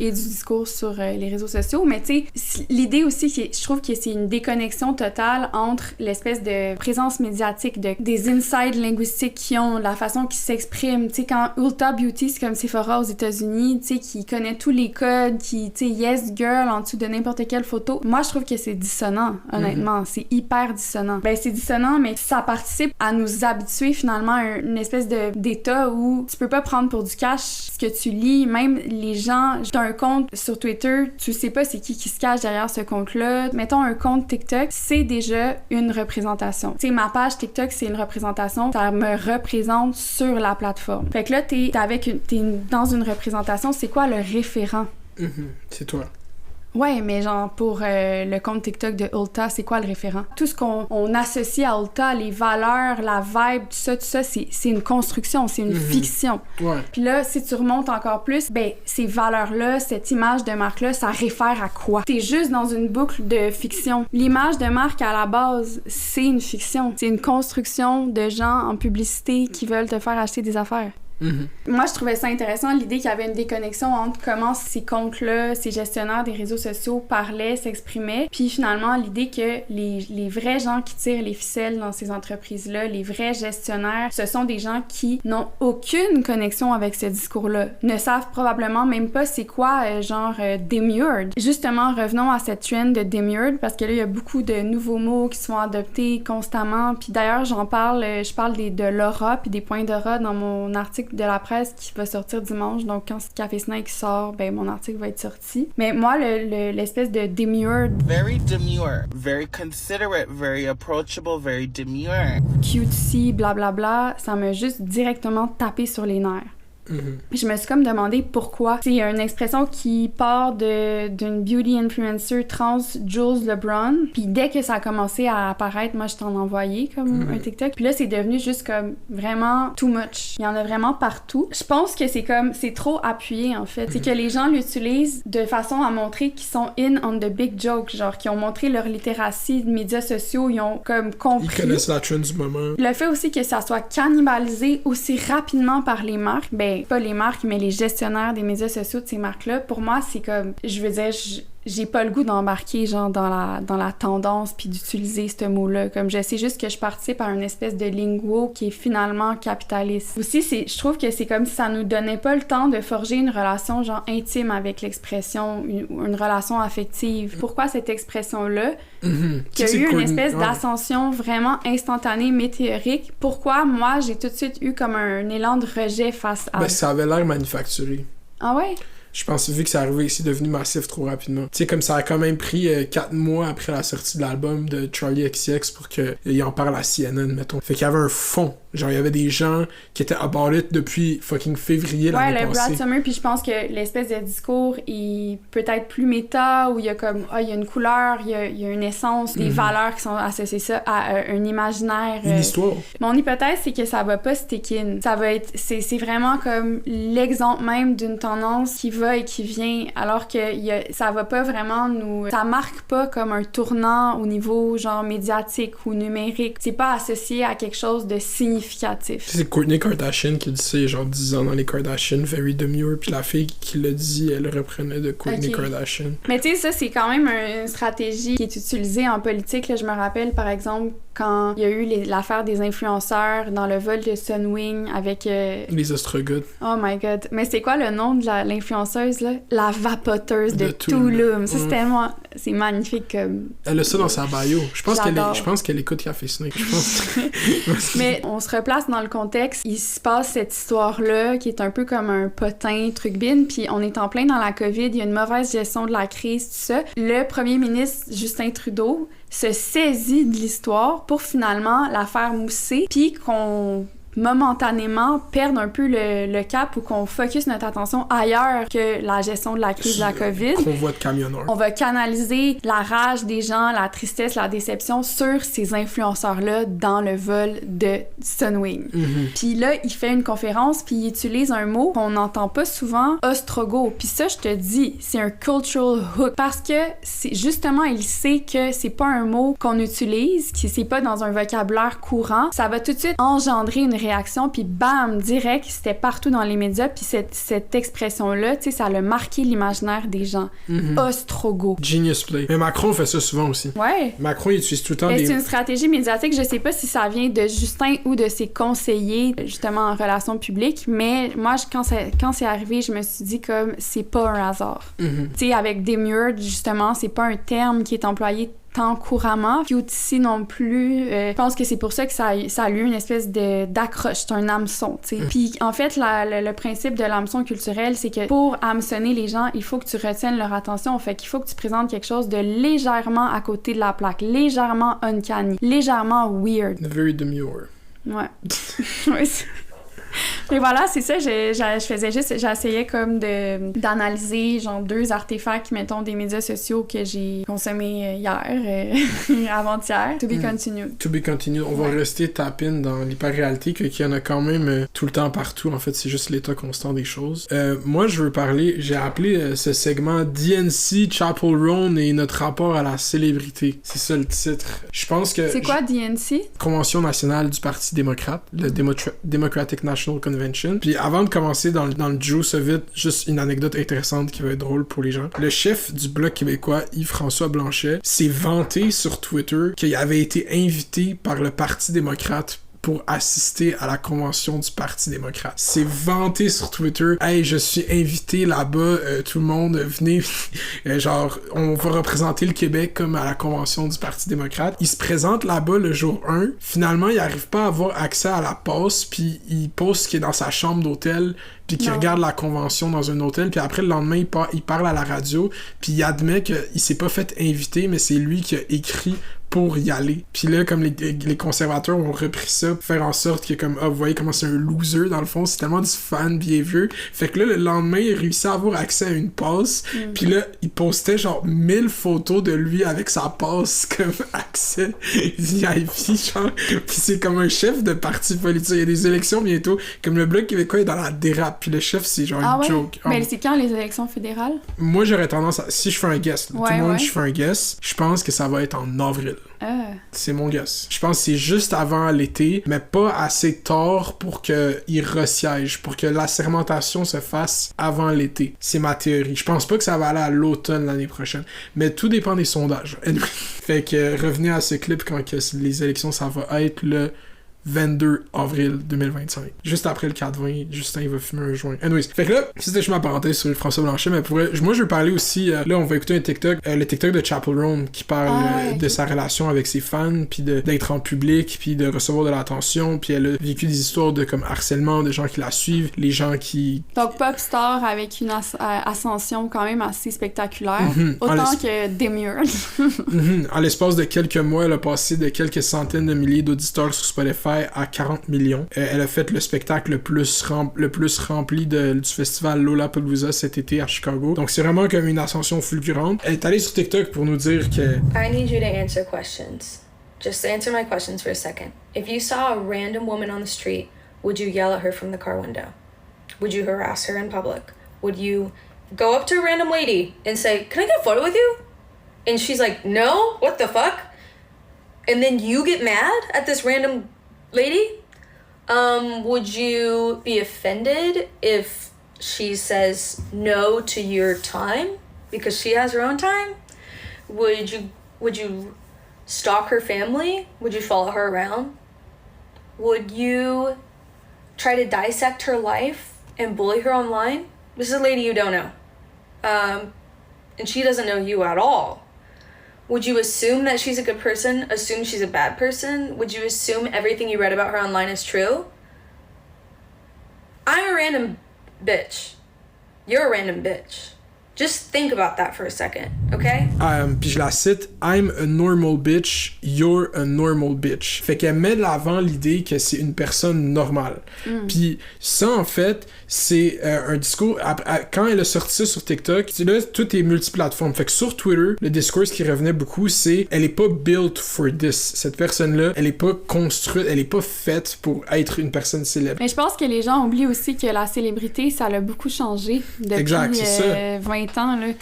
et du discours sur les réseaux sociaux. Mais tu sais, l'idée aussi, je trouve que c'est une déconnexion totale entre l'espèce de présence médiatique, des insides linguistiques qui ont la façon qu'ils s'expriment. Tu sais, quand Ulta Beauty, c'est comme Sephora aux États-Unis, tu sais, qui connaît tous les codes, qui, tu sais, yes girl en dessous de n'importe quelle photo. Moi, je trouve que c'est dissonant, honnêtement. C'est hyper dissonant. Ben, c'est dissonant, mais ça participe à nous habituer finalement à une espèce d'état où tu peux pas prendre pour du cash ce que tu lis. Même les gens, t'as un compte sur Twitter, tu sais pas c'est qui se cache derrière ce compte-là. Mettons un compte TikTok, c'est déjà une représentation. Tu sais, ma page TikTok, c'est une représentation. Ça me représente sur la plateforme. Fait que là, t'es dans une représentation, c'est quoi le référent? C'est toi. Ouais, mais genre pour le compte TikTok de Ulta, c'est quoi le référent? Tout ce qu'on associe à Ulta, les valeurs, la vibe, tout ça, c'est une construction, c'est une fiction. Ouais. Puis là, si tu remontes encore plus, ben ces valeurs-là, cette image de marque-là, ça réfère à quoi? T'es juste dans une boucle de fiction. L'image de marque, à la base, c'est une fiction. C'est une construction de gens en publicité qui veulent te faire acheter des affaires. Moi, je trouvais ça intéressant, l'idée qu'il y avait une déconnexion entre comment ces comptes-là, ces gestionnaires des réseaux sociaux parlaient, s'exprimaient, puis finalement, l'idée que les vrais gens qui tirent les ficelles dans ces entreprises-là, les vrais gestionnaires, ce sont des gens qui n'ont aucune connexion avec ce discours-là, ne savent probablement même pas c'est quoi, demurred. Justement, revenons à cette trend de demurred, parce que là, il y a beaucoup de nouveaux mots qui sont adoptés constamment, puis d'ailleurs, je parle de l'aura puis des points d'aura dans mon article de la presse qui va sortir dimanche, donc quand Café Snake sort, ben mon article va être sorti. Mais moi, l'espèce de demure... Very demure, very considerate, very approachable, very demure. Cutesy, blablabla, ça m'a juste directement tapé sur les nerfs. Je me suis comme demandé pourquoi. C'est une expression qui part d'une beauty influencer trans, Jules LeBron. Puis dès que ça a commencé à apparaître, moi je t'en envoyé comme un TikTok. Puis là c'est devenu juste comme vraiment too much. Il y en a vraiment partout. Je pense que c'est trop appuyé en fait. C'est que les gens l'utilisent de façon à montrer qu'ils sont in on the big joke, genre qu'ils ont montré leur littératie de médias sociaux, ils ont comme compris. Ils connaissent la trend du moment. Le fait aussi que ça soit cannibalisé aussi rapidement par les marques, ben pas les marques, mais les gestionnaires des médias sociaux de ces marques-là, pour moi, c'est comme, je veux dire, j'ai pas le goût d'embarquer genre dans la tendance puis d'utiliser ce mot-là. Comme je sais juste que je participe à une espèce de lingo qui est finalement capitaliste. Aussi, je trouve que c'est comme si ça nous donnait pas le temps de forger une relation genre intime avec l'expression, une relation affective. Pourquoi cette expression-là, qui a eu une espèce d'ascension vraiment instantanée, météorique, pourquoi moi j'ai tout de suite eu comme un élan de rejet face à... Ben ça avait l'air manufacturé. Ah ouais? Je pense, vu que c'est arrivé, c'est devenu massif trop rapidement. Tu sais, comme ça a quand même pris 4 mois après la sortie de l'album de Charli XCX pour qu'il en parle à CNN, mettons. Fait qu'il y avait un fond. Genre, il y avait des gens qui étaient about it depuis fucking février l'année passée. Ouais, le Brad Summer, puis je pense que l'espèce de discours, il peut être plus méta, où il y a comme, il y a une couleur, il y a une essence, des valeurs qui sont associées ça à un imaginaire. Une histoire. Mon hypothèse, c'est que ça va pas stick in. Ça va être, c'est vraiment comme l'exemple même d'une tendance qui va et qui vient, alors que ça va pas vraiment ça marque pas comme un tournant au niveau genre médiatique ou numérique. C'est pas associé à quelque chose de significatif. C'est Kourtney Kardashian qui dit ça il y a genre 10 ans dans les Kardashian, very demure, puis la fille qui l'a dit, elle reprenait de Kourtney Kardashian. Mais tu sais, ça, c'est quand même une stratégie qui est utilisée en politique. Là, je me rappelle, par exemple, quand il y a eu l'affaire des influenceurs dans le vol de Sunwing avec... Les Ostrogoths. Oh my god. Mais c'est quoi le nom de l'influenceuse, là? La vapoteuse de Tulum. Ça, c'est tellement... C'est magnifique comme... Elle a ça dans sa bio. Je pense qu'elle écoute Café Snake. Je pense. Mais on se replace dans le contexte. Il se passe cette histoire-là qui est un peu comme un potin, truc bin, puis on est en plein dans la COVID, il y a une mauvaise gestion de la crise, tout ça. Le premier ministre Justin Trudeau se saisit de l'histoire pour finalement la faire mousser, puis qu'on momentanément perdre un peu le cap ou qu'on focus notre attention ailleurs que la gestion de la crise de la COVID. Convoi de camionneurs. On va canaliser la rage des gens, la tristesse, la déception sur ces influenceurs-là dans le vol de Sunwing. Puis là, il fait une conférence puis il utilise un mot qu'on n'entend pas souvent, ostrogo. Puis ça, je te dis, c'est un cultural hook parce que justement, il sait que c'est pas un mot qu'on utilise, que c'est pas dans un vocabulaire courant. Ça va tout de suite engendrer une réaction, puis bam, direct, c'était partout dans les médias, puis cette expression-là, tu sais, ça a marqué l'imaginaire des gens. Ostrogo. Genius play. Mais Macron fait ça souvent aussi. Ouais. Macron, il utilise tout le temps c'est une stratégie médiatique, je sais pas si ça vient de Justin ou de ses conseillers, justement, en relations publiques, mais moi, quand c'est arrivé, je me suis dit comme, c'est pas un hasard. Tu sais, avec demure, justement, c'est pas un terme qui est employé tant couramment. Puis aussi non plus, je pense que c'est pour ça que ça a eu une espèce d'accroche, c'est un hameçon, tu sais. Puis en fait, le principe de l'hameçon culturel, c'est que pour hameçonner les gens, il faut que tu retiennes leur attention, fait qu'il faut que tu présentes quelque chose de légèrement à côté de la plaque, légèrement uncanny, légèrement weird. Very demure. Ouais. Mais voilà, c'est ça, j'essayais comme d'analyser genre 2 artefacts, mettons, des médias sociaux que j'ai consommés hier, avant-hier. To be continued. To be continued. On va rester tapin dans l'hyper-réalité, qu'il y en a quand même tout le temps partout. En fait, c'est juste l'état constant des choses. Moi, je veux parler, j'ai appelé ce segment DNC, Chapel Roan et notre rapport à la célébrité. C'est ça le titre. Je pense que... C'est quoi DNC? Convention nationale du Parti démocrate, le Democratic National Convention. Puis avant de commencer dans le juice of it, juste une anecdote intéressante qui va être drôle pour les gens. Le chef du Bloc québécois, Yves-François Blanchet, s'est vanté sur Twitter qu'il avait été invité par le Parti démocrate pour assister à la convention du Parti démocrate. C'est vanté sur Twitter. « Hey, je suis invité là-bas, tout le monde, venez. » Genre, on va représenter le Québec comme à la convention du Parti démocrate. Il se présente là-bas le jour 1. Finalement, il arrive pas à avoir accès à la passe, puis il poste qu'il est dans sa chambre d'hôtel, puis qu'il regarde la convention dans un hôtel, puis après, le lendemain, il parle à la radio, puis il admet qu'il s'est pas fait inviter, mais c'est lui qui a écrit pour y aller. Puis là, comme les conservateurs ont repris ça pour faire en sorte que, comme, vous voyez comment c'est un loser, dans le fond, c'est tellement du fan behavior. Fait que là, le lendemain, il réussit à avoir accès à une passe, puis là, il postait genre 1000 photos de lui avec sa passe comme accès VIP, genre. Puis c'est comme un chef de parti politique. Il y a des élections bientôt, comme le Bloc québécois est dans la dérape, puis le chef, c'est genre une joke. Mais c'est quand les élections fédérales? Moi, j'aurais tendance à... Si je fais un guess, tout le monde, je fais un guess, je pense que ça va être en avril. C'est mon guess. Je pense que c'est juste avant l'été, mais pas assez tard pour qu'il resiège, pour que la sermentation se fasse avant l'été. C'est ma théorie. Je pense pas que ça va aller à l'automne l'année prochaine, mais tout dépend des sondages. Fait que revenez à ce clip quand que les élections, ça va être le 22 avril 2025. Juste après le 4-20, Justin il va fumer un joint. Anyways, fait que là, c'était juste ma parenthèse sur François Blanchet, mais pour moi je veux parler aussi, là on va écouter un TikTok, le TikTok de Chapel Roan qui parle de sa relation avec ses fans, puis d'être en public, puis de recevoir de l'attention, puis elle a vécu des histoires de comme harcèlement, de gens qui la suivent, les gens qui... Donc pop star avec une ascension quand même assez spectaculaire, autant que Demure. En l'espace de quelques mois, elle a passé de quelques centaines de milliers d'auditeurs sur Spotify à 40 millions. Elle a fait le spectacle le plus rempli du festival Lollapalooza cet été à Chicago. Donc c'est vraiment comme une ascension fulgurante. Elle est allée sur TikTok pour nous dire que... I need you to answer questions. Just answer my questions for a second. If you saw a random woman on the street, would you yell at her from the car window? Would you harass her in public? Would you go up to a random lady and say, "Can I get a photo with you?" And she's like, "No, what the fuck?" And then you get mad at this random lady? Would you be offended if she says no to your time because she has her own time? Would you stalk her family? Would you follow her around? Would you try to dissect her life and bully her online? This is a lady you don't know. And she doesn't know you at all. Would you assume that she's a good person? Assume she's a bad person? Would you assume everything you read about her online is true? I'm a random bitch. You're a random bitch. Just think about that for a second, okay? Puis je la cite, I'm a normal bitch, you're a normal bitch. Fait qu'elle met de l'avant l'idée que c'est une personne normale. Puis ça, en fait, c'est un discours... Quand elle a sorti ça sur TikTok, là, tout est multiplateforme. Fait que sur Twitter, le discours qui revenait beaucoup, c'est elle est pas built for this. Cette personne-là, elle est pas construite, elle est pas faite pour être une personne célèbre. Mais je pense que les gens oublient aussi que la célébrité, ça l'a beaucoup changé depuis 20 ans, là. Tu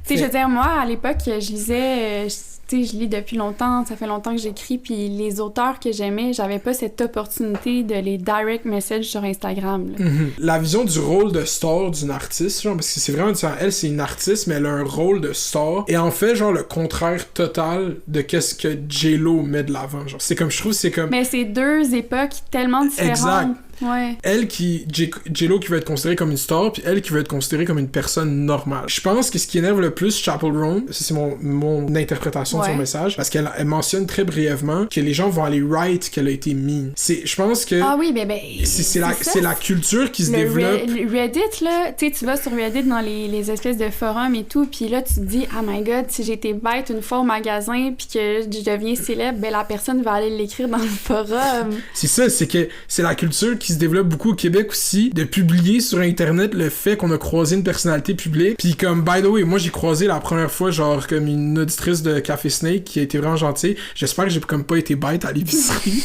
sais, je veux dire, moi, à l'époque, je lisais... tu sais, je lis depuis longtemps, ça fait longtemps que j'écris, puis les auteurs que j'aimais, j'avais pas cette opportunité de les direct message sur Instagram, là. La vision du rôle de star d'une artiste, genre, parce que c'est vraiment différent. Elle, c'est une artiste, mais elle a un rôle de star, et en fait, genre, le contraire total de qu'est-ce que J-Lo met de l'avant, genre. C'est comme, je trouve, c'est comme... Mais c'est deux époques tellement différentes. Exact. Ouais. Elle J-Lo qui veut être considérée comme une star, puis elle qui veut être considérée comme une personne normale. Je pense que ce qui énerve le plus Chapel Roan, ça c'est mon interprétation de son message, parce qu'elle mentionne très brièvement que les gens vont aller write qu'elle a été mean. Je pense que... Ah oui, ben c'est la culture qui se développe. Reddit, là, tu sais, tu vas sur Reddit dans les espèces de forums et tout, puis là, tu te dis, oh my god, si j'étais bête une fois au magasin, puis que je deviens célèbre, ben la personne va aller l'écrire dans le forum. C'est ça, c'est que c'est la culture qui qui se développe beaucoup au Québec aussi, de publier sur Internet le fait qu'on a croisé une personnalité publique. Puis comme, by the way, moi j'ai croisé la première fois, genre, comme une auditrice de Café Snake qui a été vraiment gentille. J'espère que j'ai comme pas été bête à l'épicerie.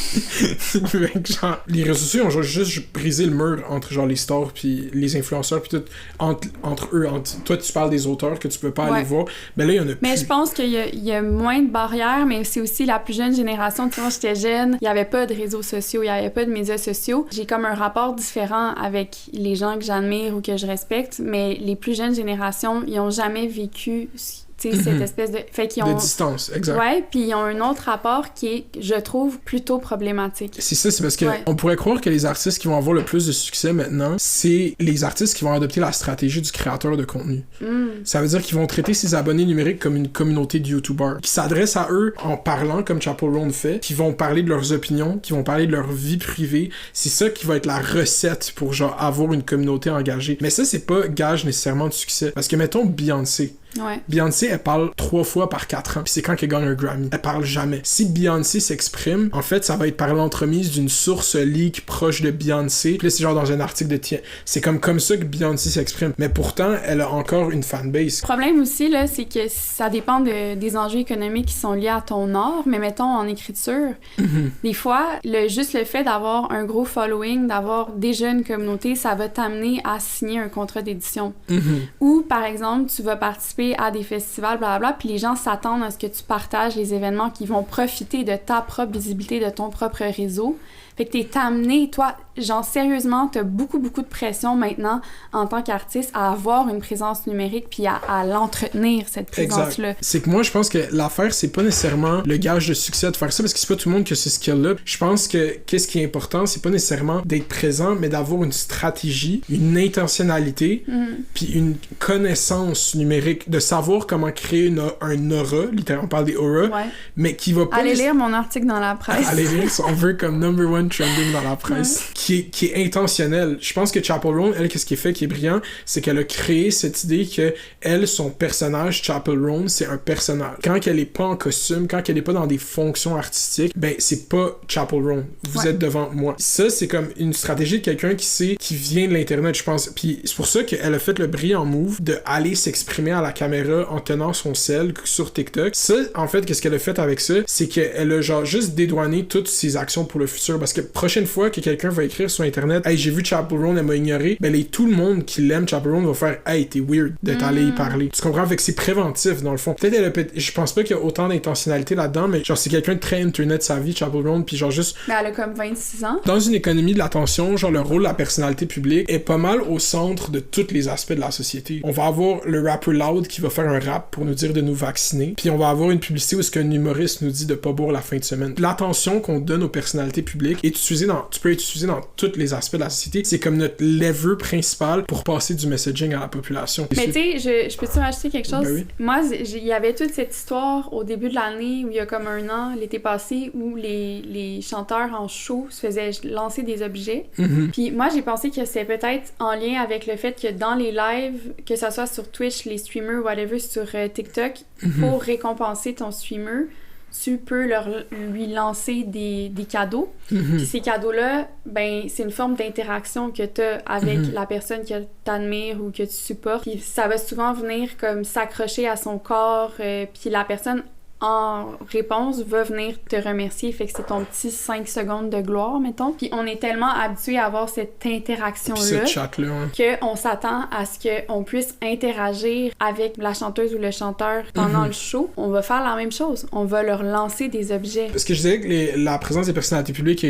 Genre, les réseaux sociaux ont juste brisé le mur entre genre les stars puis les influenceurs puis tout, entre eux. Toi, tu parles des auteurs que tu peux pas aller voir. Ben là, il y en a plus. Mais je pense qu'il y a moins de barrières, mais c'est aussi la plus jeune génération. Tu vois, quand j'étais jeune, il y avait pas de réseaux sociaux, il y avait pas de médias sociaux. J'ai comme un rapport différent avec les gens que j'admire ou que je respecte, mais les plus jeunes générations, ils ont jamais vécu cette espèce de... Fait qu'ils ont... De distance, exact. Ouais, puis ils ont un autre rapport qui est, je trouve, plutôt problématique. C'est ça, c'est parce que on pourrait croire que les artistes qui vont avoir le plus de succès maintenant, c'est les artistes qui vont adopter la stratégie du créateur de contenu. Ça veut dire qu'ils vont traiter ces abonnés numériques comme une communauté de YouTubers, qui s'adressent à eux en parlant, comme Chappell Roan fait, qui vont parler de leurs opinions, qui vont parler de leur vie privée. C'est ça qui va être la recette pour, genre, avoir une communauté engagée. Mais ça, c'est pas gage nécessairement de succès. Parce que, mettons, Beyoncé. Ouais. Beyoncé, elle parle 3 fois par 4 ans, puis c'est quand qu'elle gagne un Grammy. Elle parle jamais. Si Beyoncé s'exprime, en fait, ça va être par l'entremise d'une source leak proche de Beyoncé. Puis là, c'est genre dans un article de Tien. C'est comme ça que Beyoncé s'exprime. Mais pourtant, elle a encore une fanbase. Le problème aussi, là, c'est que ça dépend des enjeux économiques qui sont liés à ton art, mais mettons en écriture, des fois, juste le fait d'avoir un gros following, d'avoir déjà une communauté, ça va t'amener à signer un contrat d'édition. Ou, par exemple, tu vas participer à des festivals, blablabla, puis les gens s'attendent à ce que tu partages les événements qui vont profiter de ta propre visibilité, de ton propre réseau. Fait que t'es amené, toi, genre sérieusement, t'as beaucoup de pression maintenant en tant qu'artiste à avoir une présence numérique puis à l'entretenir, cette présence-là. Exact. C'est que moi, je pense que l'affaire, c'est pas nécessairement le gage de succès de faire ça, parce que c'est pas tout le monde qui a ce skill-là. Je pense que qu'est-ce qui est important, c'est pas nécessairement d'être présent, mais d'avoir une stratégie, une intentionnalité, puis une connaissance numérique, de savoir comment créer un aura, littéralement on parle des auras, mais qui va pas... Allez lire mon article dans la presse. Allez lire, on veut comme number one trending dans la presse, qui est intentionnel. Je pense que Chappell Roan, elle, qu'est-ce qui est fait qui est brillant, c'est qu'elle a créé cette idée que elle, son personnage, Chappell Roan, c'est un personnage. Quand elle est pas en costume, quand elle est pas dans des fonctions artistiques, ben c'est pas Chappell Roan. Vous êtes devant moi. Ça, c'est comme une stratégie de quelqu'un qui vient de l'internet, je pense. Puis c'est pour ça qu'elle a fait le brillant move de aller s'exprimer à la caméra en tenant son sel sur TikTok. Ça, en fait, qu'est-ce qu'elle a fait avec ça, c'est qu'elle a genre juste dédouané toutes ses actions pour le futur, parce que prochaine fois que quelqu'un va écrire sur internet, hey, j'ai vu Chappell Roan, elle m'a ignoré, ben tout le monde qui l'aime Chappell Roan va faire, hey, t'es weird de t'aller y parler. Tu comprends? Fait que c'est préventif dans le fond. Peut-être je pense pas qu'il y a autant d'intentionnalité là-dedans, mais genre c'est quelqu'un de très internet sa vie, Chappell Roan, puis genre juste... Mais elle a comme 26 ans. Dans une économie de l'attention, genre le rôle de la personnalité publique est pas mal au centre de tous les aspects de la société. On va avoir le rapper loud qui va faire un rap pour nous dire de nous vacciner, puis on va avoir une publicité où ce qu'un humoriste nous dit de pas boire la fin de semaine. L'attention qu'on donne aux personnalités publiques est utilisée tu peux être utilisé dans tous les aspects de la société. C'est comme notre lever principal pour passer du messaging à la population. Mais tu sais, je peux-tu rajouter quelque chose? Ben oui. Moi, il y avait toute cette histoire au début de l'année, où il y a comme un an, l'été passé, où les chanteurs en show se faisaient lancer des objets. Puis moi, j'ai pensé que c'était peut-être en lien avec le fait que dans les lives, que ça soit sur Twitch, les streamers, whatever, sur TikTok, pour récompenser ton streamer, tu peux lui lancer des cadeaux. Puis ces cadeaux-là, ben, c'est une forme d'interaction que tu as avec la personne que t'admires ou que tu supportes. Puis ça va souvent venir comme s'accrocher à son corps, puis la personne en réponse va venir te remercier, fait que c'est ton petit 5 secondes de gloire, mettons. Puis on est tellement habitué à avoir cette interaction-là, qu'on s'attend à ce qu'on puisse interagir avec la chanteuse ou le chanteur pendant le show. On va faire la même chose. On va leur lancer des objets. Parce que je disais que la présence des personnalités publiques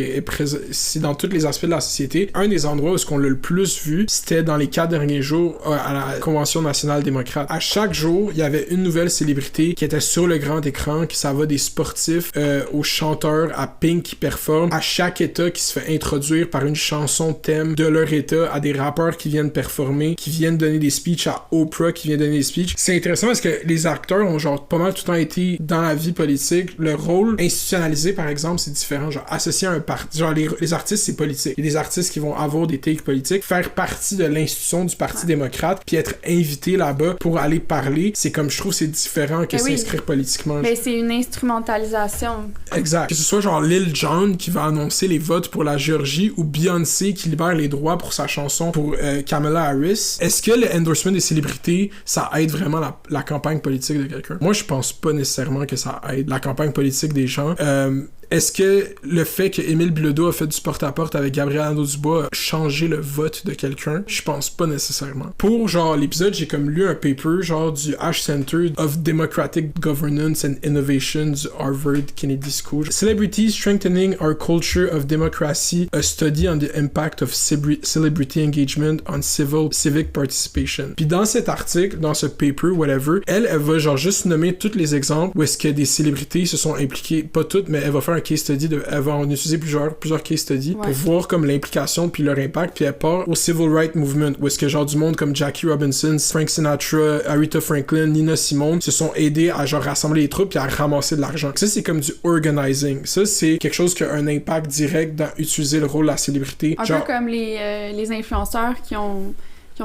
c'est dans tous les aspects de la société. Un des endroits où on l'a le plus vu, c'était dans les 4 derniers jours à la Convention nationale démocrate. À chaque jour, il y avait une nouvelle célébrité qui était sur le grand écran, que ça va des sportifs aux chanteurs, à Pink qui performent, à chaque état qui se fait introduire par une chanson thème de leur état, à des rappeurs qui viennent performer, qui viennent donner des speeches, à Oprah qui vient donner des speeches. C'est intéressant parce que les acteurs ont genre pas mal tout le temps été dans la vie politique. Le rôle institutionnalisé, par exemple, c'est différent. Genre associé à un parti. Genre les artistes, c'est politique. Il y a des artistes qui vont avoir des takes politiques, faire partie de l'institution du Parti démocrate, puis être invité là-bas pour aller parler. C'est comme, je trouve, c'est différent que s'inscrire politiquement. Ben, c'est une instrumentalisation. Exact. Que ce soit genre Lil Jon qui va annoncer les votes pour la Géorgie ou Beyoncé qui libère les droits pour sa chanson pour Kamala Harris, est-ce que le endorsement des célébrités, ça aide vraiment la campagne politique de quelqu'un? Moi, je pense pas nécessairement que ça aide la campagne politique des gens. Est-ce que le fait que Émile Bilodeau a fait du porte-à-porte avec Gabriel Nadeau-Dubois a changé le vote de quelqu'un? Je pense pas nécessairement. Pour genre l'épisode, j'ai comme lu un paper genre du Ash Center of Democratic Governance and Innovation du Harvard Kennedy School. Celebrities Strengthening Our Culture of Democracy, a study on the impact of celebrity engagement on civic participation. Puis dans cet article, dans ce paper, whatever, elle va genre juste nommer tous les exemples où est-ce que des célébrités se sont impliquées, pas toutes, mais elle va faire un case study elle va en utiliser plusieurs case studies pour voir comme l'implication puis leur impact, puis elle part au Civil Rights Movement où est-ce que genre du monde comme Jackie Robinson, Frank Sinatra, Aretha Franklin, Nina Simone se sont aidés à genre rassembler les troupes puis à ramasser de l'argent. Ça c'est comme du organizing. Ça c'est quelque chose qui a un impact direct dans utiliser le rôle de la célébrité. Un peu comme les influenceurs qui ont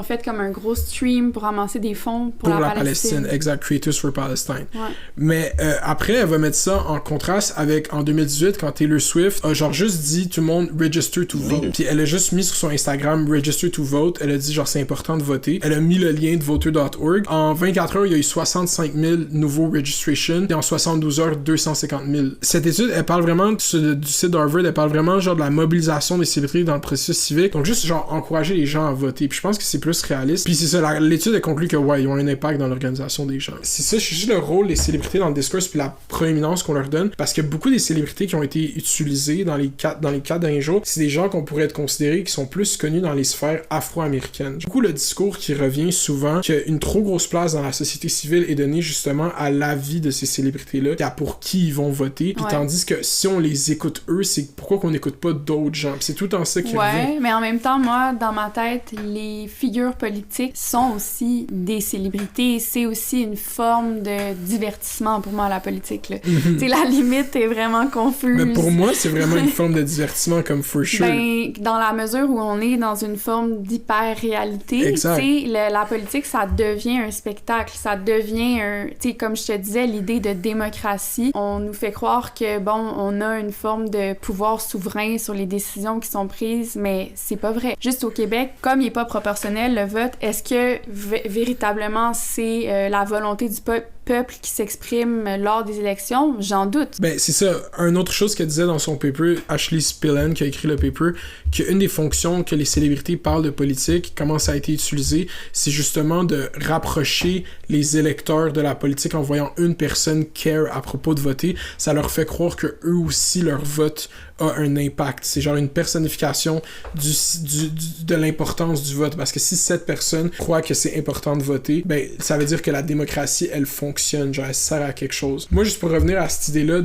fait comme un gros stream pour ramasser des fonds pour la Palestine. Exact, Creators for Palestine. Ouais. Mais après, elle va mettre ça en contraste avec, en 2018, quand Taylor Swift a genre juste dit tout le monde « register to vote ». Puis elle a juste mis sur son Instagram « register to vote ». Elle a dit genre c'est important de voter. Elle a mis le lien de voter.org. En 24 heures, il y a eu 65 000 nouveaux registrations et en 72 heures, 250 000. Cette étude, elle parle vraiment du site d'Harvard, elle parle vraiment genre de la mobilisation des célébrités dans le processus civique. Donc juste genre encourager les gens à voter. Puis je pense que c'est plus réaliste. Puis c'est ça, l'étude a conclu que ouais, ils ont un impact dans l'organisation des gens. C'est ça, c'est juste le rôle des célébrités dans le discours puis la proéminence qu'on leur donne, parce que beaucoup des célébrités qui ont été utilisées dans les 4 derniers jours, c'est des gens qu'on pourrait être considérés qui sont plus connus dans les sphères afro-américaines. Du coup, le discours qui revient souvent, qu'une trop grosse place dans la société civile est donnée justement à l'avis de ces célébrités-là, et à pour qui ils vont voter, puis tandis que si on les écoute eux, c'est pourquoi qu'on n'écoute pas d'autres gens. Puis c'est tout en ça qui revient. Ouais, mais en même temps, moi, dans ma tête, les figures politiques sont aussi des célébrités. C'est aussi une forme de divertissement pour moi, la politique. Là. Tu sais, la limite est vraiment confuse. Mais pour moi, c'est vraiment une forme de divertissement comme for sure. Ben, dans la mesure où on est dans une forme d'hyper-réalité, tu sais, la politique, ça devient un spectacle. Ça devient tu sais, comme je te disais, l'idée de démocratie. On nous fait croire que, bon, on a une forme de pouvoir souverain sur les décisions qui sont prises, mais c'est pas vrai. Juste au Québec, comme il est pas proportionnel, le vote, est-ce que véritablement c'est la volonté du peuple qui s'exprime lors des élections? J'en doute. Ben, c'est ça. Une autre chose qu'elle disait dans son paper, Ashley Spillen, qui a écrit le paper, qu'une des fonctions que les célébrités parlent de politique, comment ça a été utilisé, c'est justement de rapprocher les électeurs de la politique en voyant une personne care à propos de voter. Ça leur fait croire que eux aussi, leur vote a un impact. C'est genre une personnification de l'importance du vote. Parce que si cette personne croit que c'est important de voter, ben, ça veut dire que la démocratie, elle fonctionne. Genre, elle sert à quelque chose. Moi, juste pour revenir à cette idée-là,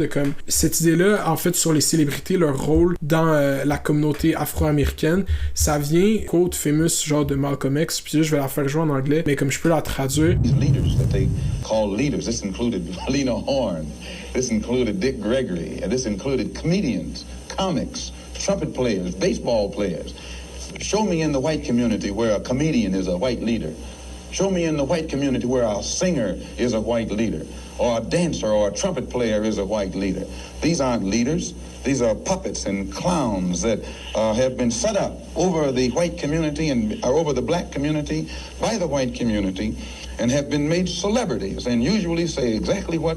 cette idée-là, en fait, sur les célébrités, leur rôle dans la communauté afro-américaine, ça vient, quote famous, genre de Malcolm X, puis là, je vais la faire jouer en anglais, mais comme je peux la traduire. These leaders that they call leaders, this included Lena Horne, this included Dick Gregory, and this included comedians, comics, trumpet players, baseball players. Show me in the white community where a comedian is a white leader. Show me in the white community where a singer is a white leader, or a dancer or a trumpet player is a white leader. These aren't leaders. These are puppets and clowns that have been set up over the white community and over the black community by the white community and have been made celebrities and usually say exactly what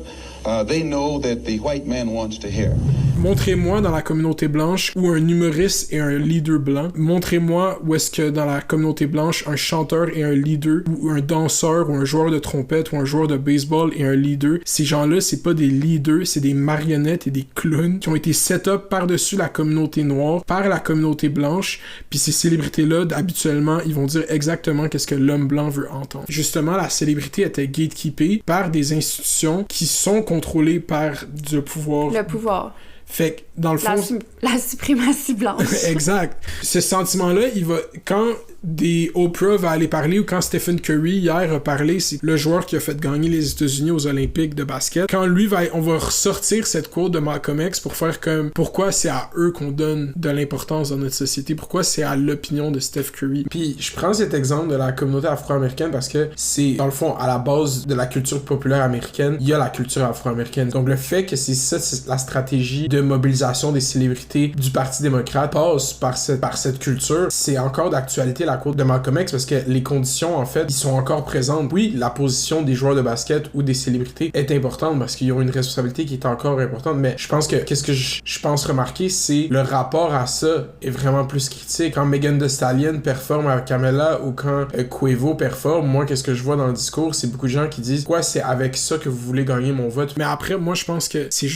they know that the white man wants to hear. Montrez-moi dans la communauté blanche où un humoriste et un leader blanc. Montrez-moi où est-ce que dans la communauté blanche, un chanteur et un leader, ou un danseur, ou un joueur de trompette, ou un joueur de baseball et un leader. Ces gens-là, c'est pas des leaders, c'est des marionnettes et des clowns qui ont été set up par-dessus la communauté noire, par la communauté blanche. Puis ces célébrités-là, habituellement, ils vont dire exactement qu'est-ce que l'homme blanc veut entendre. Justement, la célébrité était gatekeepée par des institutions qui sont contrôlées par du pouvoir. Le pouvoir. Fait que, dans le fond... La suprématie blanche. Exact. Ce sentiment-là, il va... Quand des Oprah va aller parler, ou quand Stephen Curry hier a parlé, c'est le joueur qui a fait gagner les États-Unis aux Olympiques de basket, quand lui on va ressortir cette quote de Malcolm X pour faire comme pourquoi c'est à eux qu'on donne de l'importance dans notre société, pourquoi c'est à l'opinion de Steph Curry. Puis je prends cet exemple de la communauté afro-américaine parce que c'est dans le fond à la base de la culture populaire américaine, il y a la culture afro-américaine. Donc le fait que c'est la stratégie de mobilisation des célébrités du Parti démocrate passe par cette culture, c'est encore d'actualité la quote de Malcolm X parce que les conditions en fait, ils sont encore présentes. Oui, la position des joueurs de basket ou des célébrités est importante parce qu'ils ont une responsabilité qui est encore importante, mais je pense que qu'est-ce que je pense remarquer, c'est le rapport à ça est vraiment plus critique. Quand Megan Thee Stallion performe avec Camela ou quand Quavo performe, moi qu'est-ce que je vois dans le discours, c'est beaucoup de gens qui disent quoi, c'est avec ça que vous voulez gagner mon vote. Mais après, moi je pense que c'est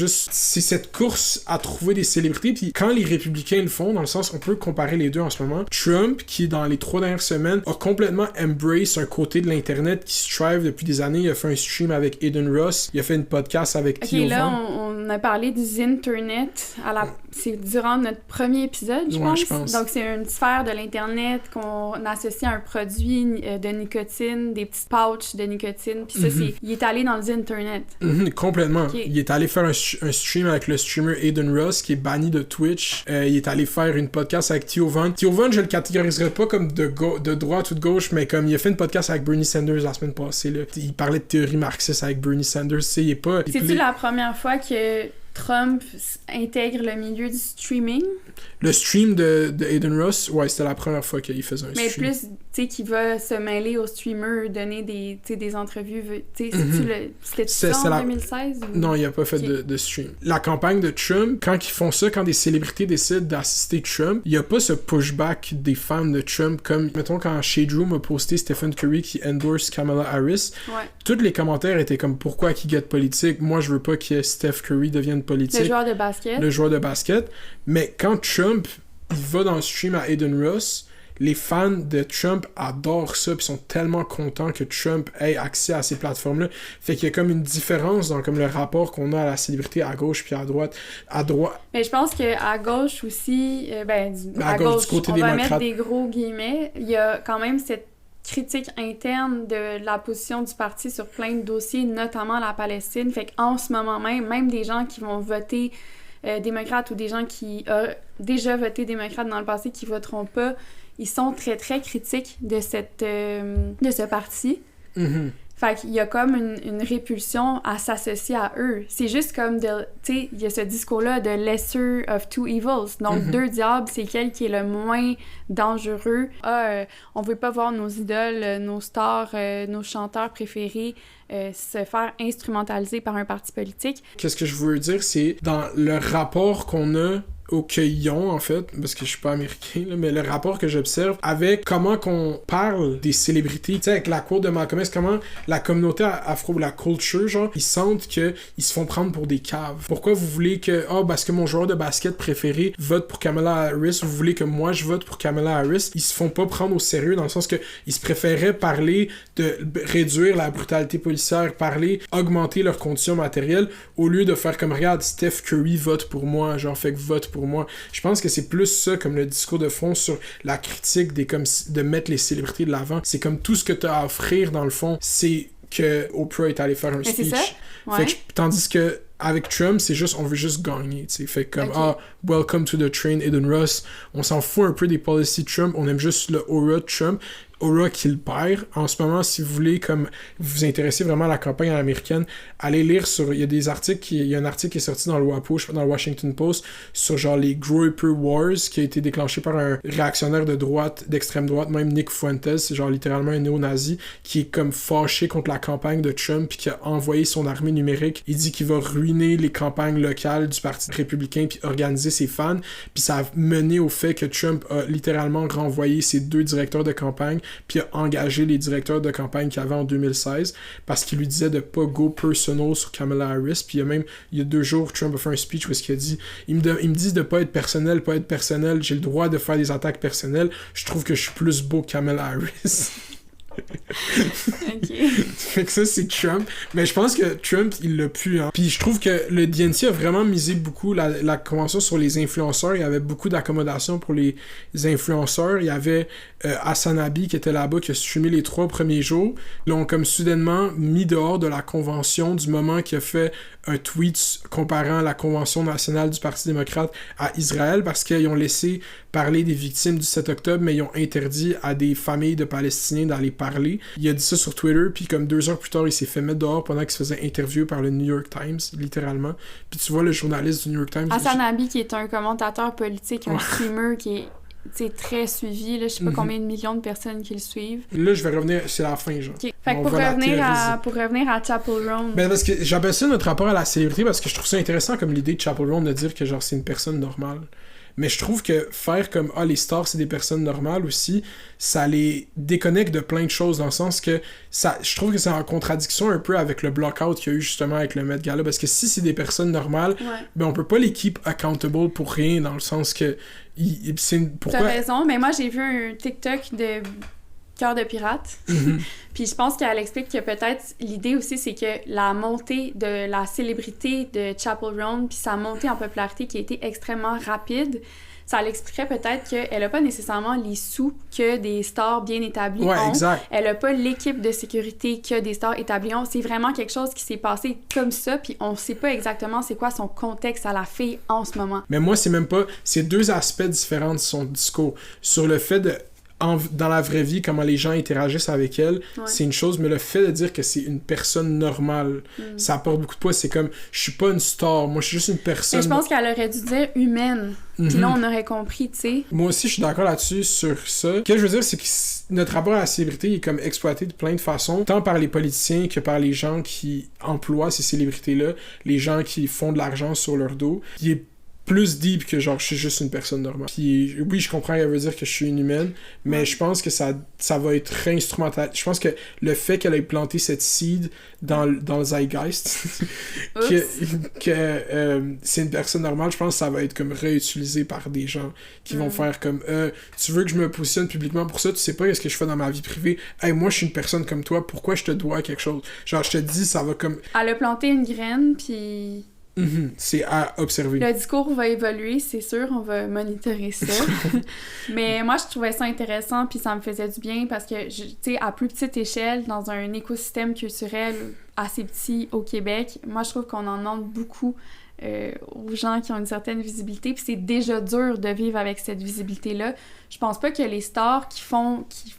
cette course à trouver des célébrités, puis quand les républicains le font, dans le sens on peut comparer les deux en ce moment, Trump qui dans les 3 dernières semaines a complètement embrace un côté de l'internet qui strive depuis des années. Il a fait un stream avec Aiden Ross, il a fait une podcast avec Theo là Von. on a parlé des internet c'est durant notre premier épisode, je pense. Donc c'est une sphère de l'internet qu'on associe à un produit de nicotine, des petites pouches de nicotine, puis ça il est allé dans les internet. Complètement. Okay. Il est allé faire un stream avec le streamer Aiden Ross qui est banni de Twitch. Il est allé faire une podcast avec Theo Von. Theo Von, je le catégoriserais pas comme de droite ou de gauche, mais comme il a fait une podcast avec Bernie Sanders la semaine passée, là. Il parlait de théorie marxiste avec Bernie Sanders, il est pas... C'est-tu la première fois que Trump intègre le milieu du streaming? Le stream de Aiden Ross, ouais, c'était la première fois qu'il faisait un stream. Mais plus, tu sais, qu'il va se mêler aux streamers, donner des entrevues, tu sais, c'était ça en 2016? Ou... Non, il a pas fait de stream. La campagne de Trump, quand ils font ça, quand des célébrités décident d'assister Trump, il y a pas ce pushback des fans de Trump, comme, mettons, quand Shade Room a posté Stephen Curry qui endorse Kamala Harris, tous les commentaires étaient comme, pourquoi qu'il get politique? Moi, je veux pas que Steph Curry devienne politique. Le joueur de basket. Mais quand Trump, il va dans le stream à Aiden Ross, les fans de Trump adorent ça, puis sont tellement contents que Trump ait accès à ces plateformes-là. Fait qu'il y a comme une différence dans comme le rapport qu'on a à la célébrité à gauche puis à droite. Mais je pense qu'à gauche aussi, à gauche, du côté on va mettre des gros guillemets, il y a quand même cette critique interne de la position du parti sur plein de dossiers, notamment la Palestine. Fait qu'en ce moment même des gens qui vont voter démocrate ou des gens qui ont déjà voté démocrate dans le passé qui voteront pas, ils sont très très critiques de ce parti. Fait qu'il y a comme une répulsion à s'associer à eux. C'est juste comme, tu sais, il y a ce discours-là de lesser of two evils. Donc, deux diables, c'est quel qui est le moins dangereux. On veut pas voir nos idoles, nos stars, nos chanteurs préférés se faire instrumentaliser par un parti politique. Qu'est-ce que je veux dire, c'est dans le rapport qu'on a qu'ils ont, en fait, parce que je suis pas américain, là, mais le rapport que j'observe avec comment qu'on parle des célébrités, tu sais, avec la quote de Malcolm X, comment la communauté afro, la culture, genre, ils sentent qu'ils se font prendre pour des caves. Pourquoi vous voulez que, parce que mon joueur de basket préféré vote pour Kamala Harris, vous voulez que moi je vote pour Kamala Harris? Ils se font pas prendre au sérieux dans le sens que ils se préféraient parler de réduire la brutalité policière, augmenter leurs conditions matérielles, au lieu de faire comme, regarde, Steph Curry vote pour moi, genre, fait que vote pour moi. Je pense que c'est plus ça comme le discours de fond sur la critique de mettre les célébrités de l'avant. C'est comme tout ce que tu as à offrir dans le fond, c'est que Oprah est allé faire un speech. C'est ça? Ouais. Fait que, tandis que avec Trump, c'est juste, on veut juste gagner, tu sais. Fait comme, welcome to the train, Aiden Ross. On s'en fout un peu des policies Trump, on aime juste le aura de Trump. Aura qu'il perd. En ce moment, si vous voulez comme vous intéresser vraiment à la campagne américaine, allez lire il y a des articles, il y a un article qui est sorti dans le WAPO, je sais pas, dans le Washington Post, sur genre les Groyper Wars, qui a été déclenché par un réactionnaire de droite, d'extrême droite, même Nick Fuentes, c'est genre littéralement un néo-nazi, qui est comme fâché contre la campagne de Trump, puis qui a envoyé son armée numérique. Il dit qu'il va ruiner les campagnes locales du Parti républicain, puis organiser ses fans, puis ça a mené au fait que Trump a littéralement renvoyé ses 2 directeurs de campagne, puis a engagé les directeurs de campagne qu'il y avait en 2016 parce qu'il lui disait de pas go personal sur Kamala Harris. Puis il y a 2 jours, Trump a fait un speech où il a dit il me dit de pas être personnel, j'ai le droit de faire des attaques personnelles, je trouve que je suis plus beau que Kamala Harris. OK. Fait que ça, c'est Trump. Mais je pense que Trump, il l'a pu, hein. Puis je trouve que le DNC a vraiment misé beaucoup la convention sur les influenceurs. Il y avait beaucoup d'accommodations pour les influenceurs. Il y avait Hasanabi qui était là-bas, qui a streamé les 3 premiers jours. Ils l'ont comme soudainement mis dehors de la convention du moment qu'il a fait un tweet comparant la convention nationale du Parti démocrate à Israël parce qu'ils ont laissé parler des victimes du 7 octobre, mais ils ont interdit à des familles de Palestiniens d'aller parler. Il a dit ça sur Twitter, puis comme 2 heures plus tard, il s'est fait mettre dehors pendant qu'il se faisait interviewer par le New York Times, littéralement. Puis tu vois le journaliste du New York Times... Hasanabi, qui est un commentateur politique, un streamer qui est... C'est très suivi, là, je sais pas combien de millions de personnes qui le suivent. Là, je vais revenir, c'est la fin, genre. Okay. Fait que pour revenir à Chapel Roan... Ben parce que j'appelle ça notre rapport à la célébrité parce que je trouve ça intéressant comme l'idée de Chapel Roan de dire que genre c'est une personne normale. Mais je trouve que faire comme « Ah, les stars, c'est des personnes normales aussi », ça les déconnecte de plein de choses, dans le sens que je trouve que c'est en contradiction un peu avec le block-out qu'il y a eu justement avec le Met Gala, parce que si c'est des personnes normales, ben on peut pas les keep accountable pour rien, dans le sens que... Pourquoi... T'as raison, mais moi j'ai vu un TikTok de Cœur de pirate. Puis je pense qu'elle explique que peut-être l'idée aussi, c'est que la montée de la célébrité de Chapel Roan, puis sa montée en popularité qui a été extrêmement rapide, ça l'expliquerait peut-être qu'elle n'a pas nécessairement les sous que des stars bien établies ont. Exact. Elle n'a pas l'équipe de sécurité que des stars établies ont. C'est vraiment quelque chose qui s'est passé comme ça, puis on sait pas exactement c'est quoi son contexte à la fille en ce moment. Mais moi, c'est même pas... C'est 2 aspects différents de son discours. Sur le fait de... dans la vraie vie, comment les gens interagissent avec elle, c'est une chose, mais le fait de dire que c'est une personne normale, ça apporte beaucoup de poids. C'est comme, je suis pas une star, moi je suis juste une personne... Mais je pense qu'elle aurait dû dire humaine, puis là on aurait compris, tu sais. Moi aussi je suis d'accord là-dessus, sur ça. Ce que je veux dire, c'est que notre rapport à la célébrité est comme exploité de plein de façons, tant par les politiciens que par les gens qui emploient ces célébrités-là, les gens qui font de l'argent sur leur dos, qui est plus deep que genre je suis juste une personne normale. Puis oui, je comprends qu'elle veut dire que je suis une humaine, mais je pense que ça va être réinstrumental. Je pense que le fait qu'elle ait planté cette seed dans le zeitgeist que c'est une personne normale, je pense que ça va être comme réutilisé par des gens qui vont faire comme tu veux que je me positionne publiquement pour ça, tu sais pas ce que je fais dans ma vie privée. Hey, moi je suis une personne comme toi, pourquoi je te dois quelque chose? Genre je te dis, ça va comme... Elle a planté une graine, puis... C'est à observer. Le discours va évoluer, c'est sûr, on va monitorer ça. Mais moi, je trouvais ça intéressant, puis ça me faisait du bien parce que, tu sais, à plus petite échelle, dans un écosystème culturel assez petit au Québec, moi, je trouve qu'on en demande beaucoup aux gens qui ont une certaine visibilité, puis c'est déjà dur de vivre avec cette visibilité-là. Je pense pas que les stars qui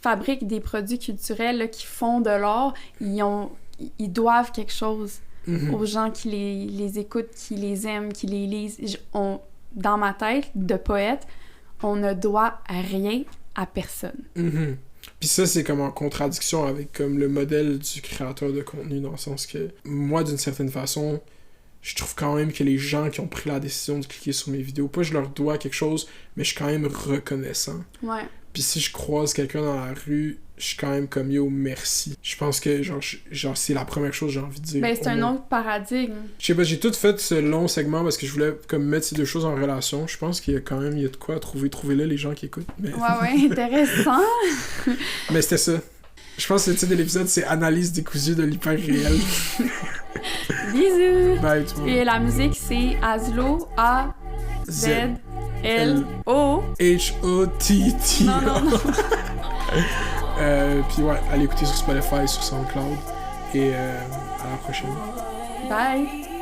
fabriquent des produits culturels, là, qui font de l'art, ils doivent quelque chose. Aux gens qui les écoutent, qui les aiment, qui les lisent. Dans ma tête de poète, on ne doit rien à personne. Puis ça, c'est comme en contradiction avec comme le modèle du créateur de contenu, dans le sens que moi, d'une certaine façon, je trouve quand même que les gens qui ont pris la décision de cliquer sur mes vidéos, pas je leur dois quelque chose, mais je suis quand même reconnaissant. Ouais. Puis si je croise quelqu'un dans la rue, je suis quand même comme yo, merci. Je pense que genre c'est la première chose que j'ai envie de dire. Ben c'est un autre paradigme. Je sais pas, j'ai tout fait ce long segment parce que je voulais comme mettre ces 2 choses en relation. Je pense qu'il y a quand même de quoi à trouver. Trouvez-le les gens qui écoutent. Mais... Ouais, intéressant. Mais c'était ça. Je pense que le titre de l'épisode, c'est Analyse décousue de l'hyper-réel. Bisous! Bye tout le monde. Et la musique, c'est Azlo, A-Z-L-O. H-O-T-T. Non. Puis ouais, allez écouter sur Spotify, sur SoundCloud. Et à la prochaine. Bye!